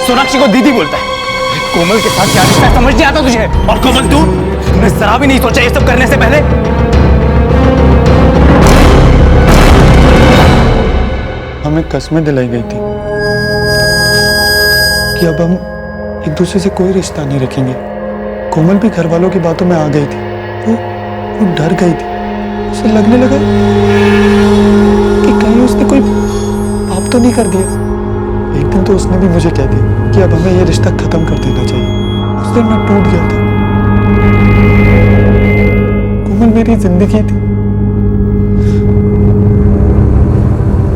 सोनाक्षी को दीदी बोलता है। कोमल के साथ क्या रिश्ता है समझ नहीं आता तुझे? और कोमल तूने जरा भी नहीं सोचा ये सब करने से पहले? हमें कस्में दिलाई गई थी कि अब हम एक दूसरे से कोई रिश्ता नहीं रखेंगे। कोमल भी घर वालों की बातों में आ गई थी, वो डर गई थी। उसे लगने लगा कि कहीं उसने कोई पाप तो नहीं कर दिया। एक दिन तो उसने भी मुझे कह दिया कि अब हमें ये रिश्ता खत्म कर देना चाहिए। उस दिन मैं टूट गया था। कोमल मेरी जिंदगी थी।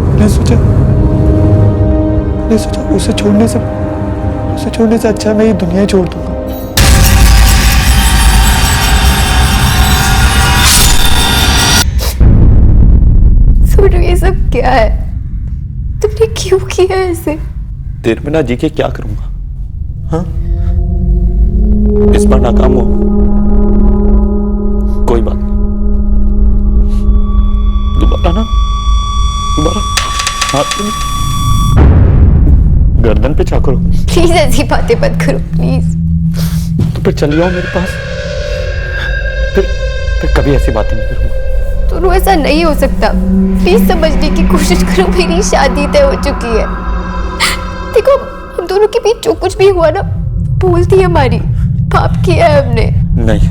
मैंने सोचा उसे छोड़ने से अच्छा मैं ये दुनिया ही छोड़ दूंगा। सोनू, ये सब क्या है? तुमने क्यों किया ऐसे? देर में ना जी के क्या करूंगा? हाँ, इस बार नाकाम हो, कोई बात नहीं। दोबारा हाथ गर्दन पे चाकू रखो। प्लीज ऐसी बातें मत करो, प्लीज। तो फिर चल जाओ मेरे पास। फिर कभी ऐसी बातें नहीं करूंगा। तो ऐसा नहीं हो सकता। प्लीज समझने की कोशिश करो, मेरी शादी तय हो चुकी है। देखो, हम दोनों के बीच जो कुछ भी हुआ ना, भूल थी हमारी। पाप किया है हमने। नहीं,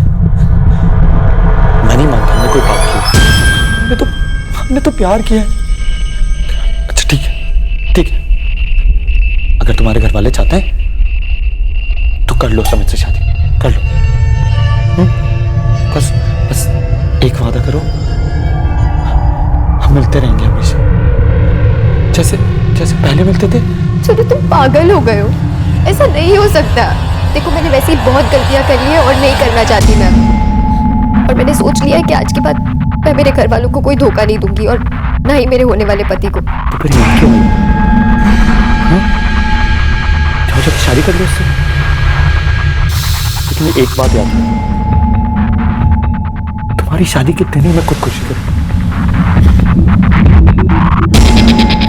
मैं नहीं मानता हमने कोई पाप किया। हमने तो प्यार किया है। अच्छा ठीक है। अगर तुम्हारे घर वाले चाहते हैं तो कर लो, समझ से शादी कर लो। बस एक वादा करो, हम मिलते रहेंगे हमेशा, जैसे पहले मिलते थे। चलो, तुम पागल हो गए हो। ऐसा नहीं हो सकता। देखो, मैंने वैसे ही बहुत गलतियां कर ली है और नहीं करना चाहती मैं। और मैंने सोच लिया है कि आज के बाद मैं मेरे घर वालों को कोई धोखा नहीं दूंगी, और ना ही मेरे होने वाले पति को। तो फिर ये क्यों? जब शादी कर लो उससे। लेकिन एक बात याद रखो, तुम्हारी शादी के दिन ही मैं खुदकुशी करूं।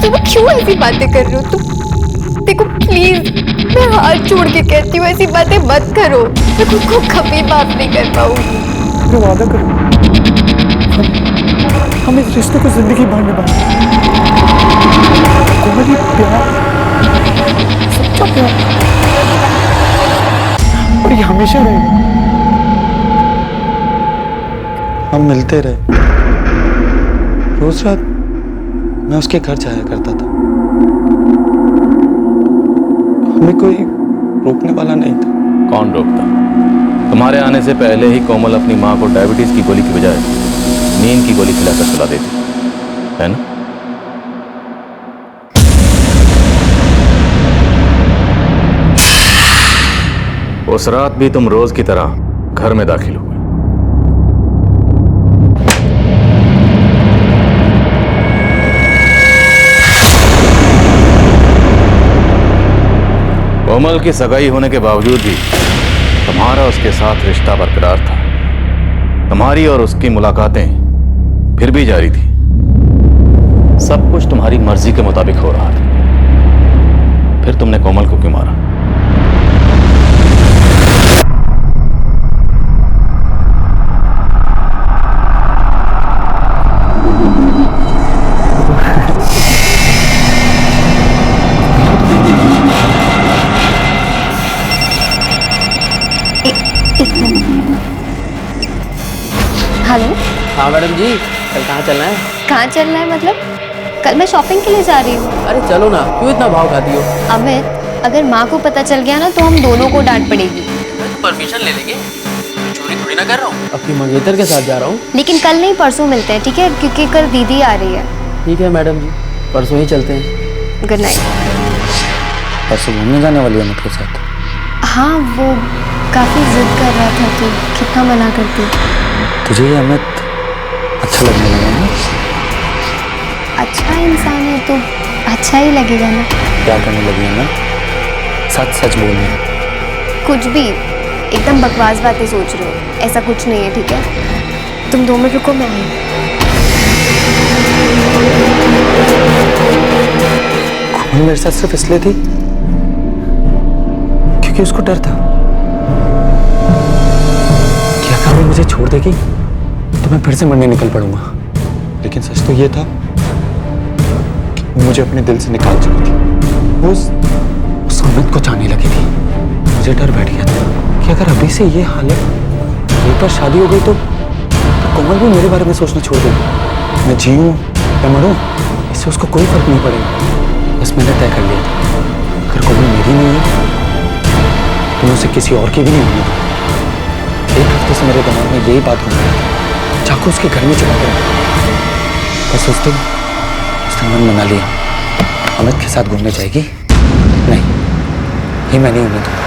तुम क्यों ऐसी बातें कर रहे हो? तुम देखो, प्लीज, मैं हाथ जोड़ के कहती हूँ, ऐसी बातें मत करो। मैं खुद को कभी माफ नहीं कर पाऊंगी। तो वादा करो, हम इस रिश्ते को जिंदगी भर निभाएंगे। कोमल, ये प्यार, सच्चा प्यार, और ये हमेशा रहेगा। हम मिलते रहे। रोज रात मैं उसके घर जाया करता था। हमें कोई रोकने वाला नहीं था। कौन रोकता? तुम्हारे आने से पहले ही कोमल अपनी माँ को डायबिटीज की गोली की बजाय नींद की गोली खिलाकर सुला देती है ना? उस रात भी तुम रोज की तरह घर में दाखिल हुए। कोमल की सगाई होने के बावजूद भी तुम्हारा उसके साथ रिश्ता बरकरार था। तुम्हारी और उसकी मुलाकातें फिर भी जारी थी। सब कुछ तुम्हारी मर्जी के मुताबिक हो रहा था। फिर तुमने कोमल को क्यों मारा? हेलो। हाँ मैडम जी, कल कहाँ चलना है? कहाँ चलना है मतलब? कल मैं शॉपिंग के लिए जा रही हूँ। अरे चलो ना, क्यों इतना भाव खाती हो? अमित, अगर माँ को पता चल गया ना तो हम दोनों को डांट पड़ेगी। मैं तो परमिशन ले लेंगे, चोरी थोड़ी ना कर रहा हूँ। अपनी मंगेतर के साथ जा रहा हूँ। लेकिन कल नहीं, परसों मिलते हैं, ठीक है? क्योंकि कल दीदी आ रही है। ठीक है मैडम जी, परसों ही चलते हैं। Good night. परसों घूमने जाने वाली है अमित के साथ? हाँ, वो काफी जिद कर रहा था तो कितना मना करती। तुझे ये अमित अच्छा लगने लगा ना? अच्छा इंसान है तो अच्छा ही लगेगा ना। क्या करने लगी है ना? सच सच बोलना। कुछ भी एकदम बकवास बातें सोच रहे हो, ऐसा कुछ नहीं है, ठीक है? तुम 2 मिनट रुको, मैं आई। कोमल मेरे साथ सिर्फ इसलिए थी क्योंकि उसको डर था कि अगर वो मुझे छोड़ देगी तो मैं फिर से मरने निकल पड़ूंगा। लेकिन सच तो ये था कि वो मुझे अपने दिल से निकाल चुकी थी। वो उस अमित को चाहने लगी थी। मुझे डर बैठ गया था कि अगर अभी से ये हालत, एक बार शादी हो गई तो कोमल भी मेरे बारे में सोचना छोड़ देगी। मैं जीऊं या मरूं, इससे उसको कोई फर्क नहीं पड़ेगा। बस मैंने तय कर लिया था, अगर कोमल मेरी नहीं है तो मैं उसे किसी और की भी नहीं होने दूंगा। 1 हफ्ते से मेरे दिमाग में यही बात हो रही है, चाकू उसके घर में चुरा कर बस उस दिन मन बना लिया, अमित के साथ घूमने जाएगी। नहीं, ये मैं नहीं होने दूंगा।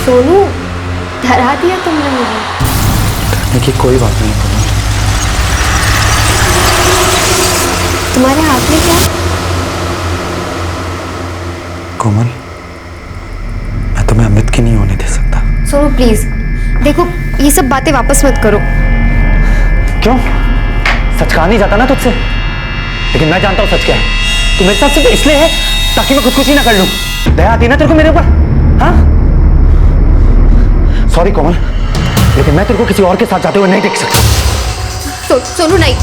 सोनू, डरा दिया तुमने मुझे। डरने की कोई बात नहीं कोमल। तुम्हारे हाथ में क्या? कोमल, मैं तुम्हें अमित की नहीं होने दे सकता। सोनू प्लीज, देखो ये सब बातें वापस मत करो। क्यों? सच कहा नहीं जाता ना तुझसे, लेकिन मैं जानता हूँ सच क्या है। तू मेरे साथ सिर्फ इसलिए है ताकि मैं खुदकुशी ना कर लूं। दया आती ना तेरे को मेरे ऊपर? हाँ, सॉरी कोमल, लेकिन मैं तेरे को किसी और के साथ जाते हुए नहीं देख सकता। सोनू नहीं।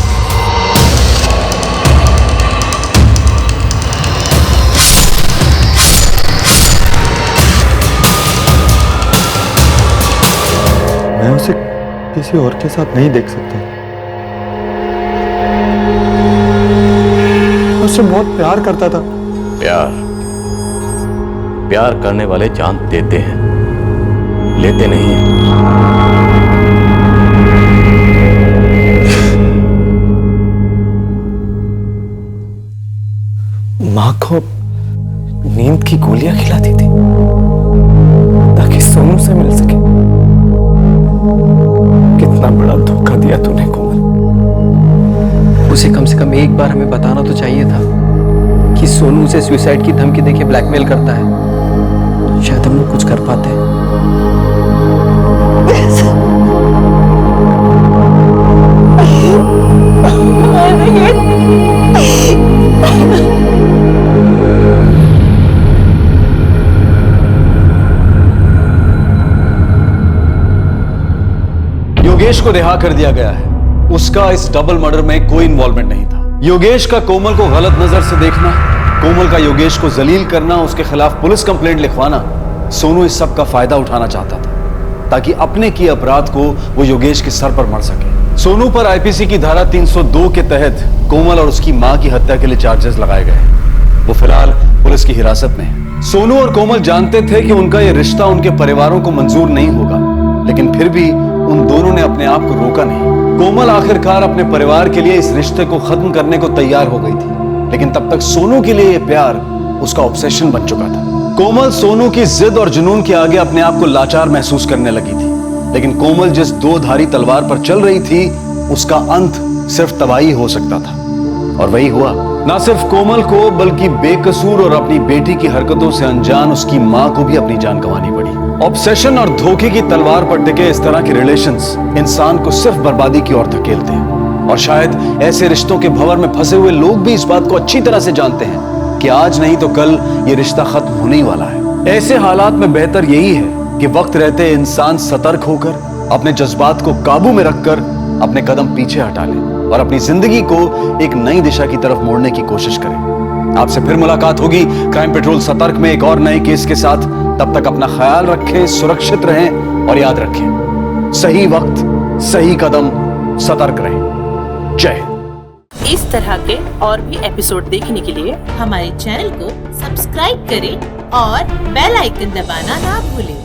मैं उसे किसी और के साथ नहीं देख सकता। उससे बहुत प्यार करता था। प्यार करने वाले जान देते हैं, लेते नहीं हैं। माँ को नींद की गोलियां खिलाती थी ताकि सोनू से मिल सके। कितना बड़ा धोखा दिया तूने कोमल। उसे कम से कम एक बार हमें बताना तो चाहिए था कि सोनू उसे सुसाइड की धमकी देके ब्लैकमेल करता है। शायद हम लोग कुछ कर पाते। योगेश को रिहा कर दिया गया है। उसका इस डबल मर्डर में कोई इन्वॉल्वमेंट नहीं था। योगेश का कोमल को गलत नजर से देखना, कोमल का योगेश को जलील करना, उसके खिलाफ पुलिस कंप्लेंट लिखवाना, सोनू इस सब का फायदा उठाना चाहता था ताकि अपने किए अपराध को वो योगेश के सर पर मढ़ सके। सोनू पर आईपीसी की धारा 302 के तहत कोमल और उसकी मां की हत्या के लिए चार्जेस लगाए गए। वो फिलहाल पुलिस की हिरासत में है। सोनू और कोमल जानते थे कि उनका यह रिश्ता उनके परिवारों को मंजूर नहीं होगा, लेकिन फिर भी उन दोनों ने अपने आप को रोका नहीं। कोमल आखिरकार अपने परिवार के लिए इस रिश्ते को खत्म करने को तैयार हो गई थी, लेकिन तब तक सोनू के लिए यह प्यार उसका ऑब्सेशन बन चुका था। कोमल सोनू की जिद और जुनून के आगे अपने आप को लाचार महसूस करने लगी थी, लेकिन कोमल जिस 2 धारी तलवार पर चल रही थी उसका अंत सिर्फ तबाही हो सकता था, और वही हुआ। ना सिर्फ कोमल को बल्कि बेकसूर और अपनी बेटी की हरकतों से अनजान उसकी मां को भी अपनी जान गंवानी पड़ी। ऑब्सेशन और धोखे की तलवार पर टिके इस तरह के रिलेशंस इंसान को सिर्फ बर्बादी की ओर धकेलते हैं, और शायद ऐसे रिश्तों के भंवर में फंसे हुए लोग भी इस बात को अच्छी तरह से जानते हैं कि आज नहीं तो कल ये रिश्ता खत्म होने ही वाला है। ऐसे हालात में बेहतर यही है कि वक्त रहते इंसान सतर्क होकर अपने जज्बात को काबू में रखकर अपने कदम पीछे हटा ले और अपनी जिंदगी को एक नई दिशा की तरफ मोड़ने की कोशिश करें। आपसे फिर मुलाकात होगी क्राइम पेट्रोल सतर्क में एक और नए केस के साथ। तब तक अपना ख्याल रखें, सुरक्षित रहें और याद रखें, सही वक्त सही कदम, सतर्क रहें। जय हिंद। इस तरह के और भी एपिसोड देखने के लिए हमारे चैनल को सब्सक्राइब करें और बेल आइकन दबाना ना भूलें।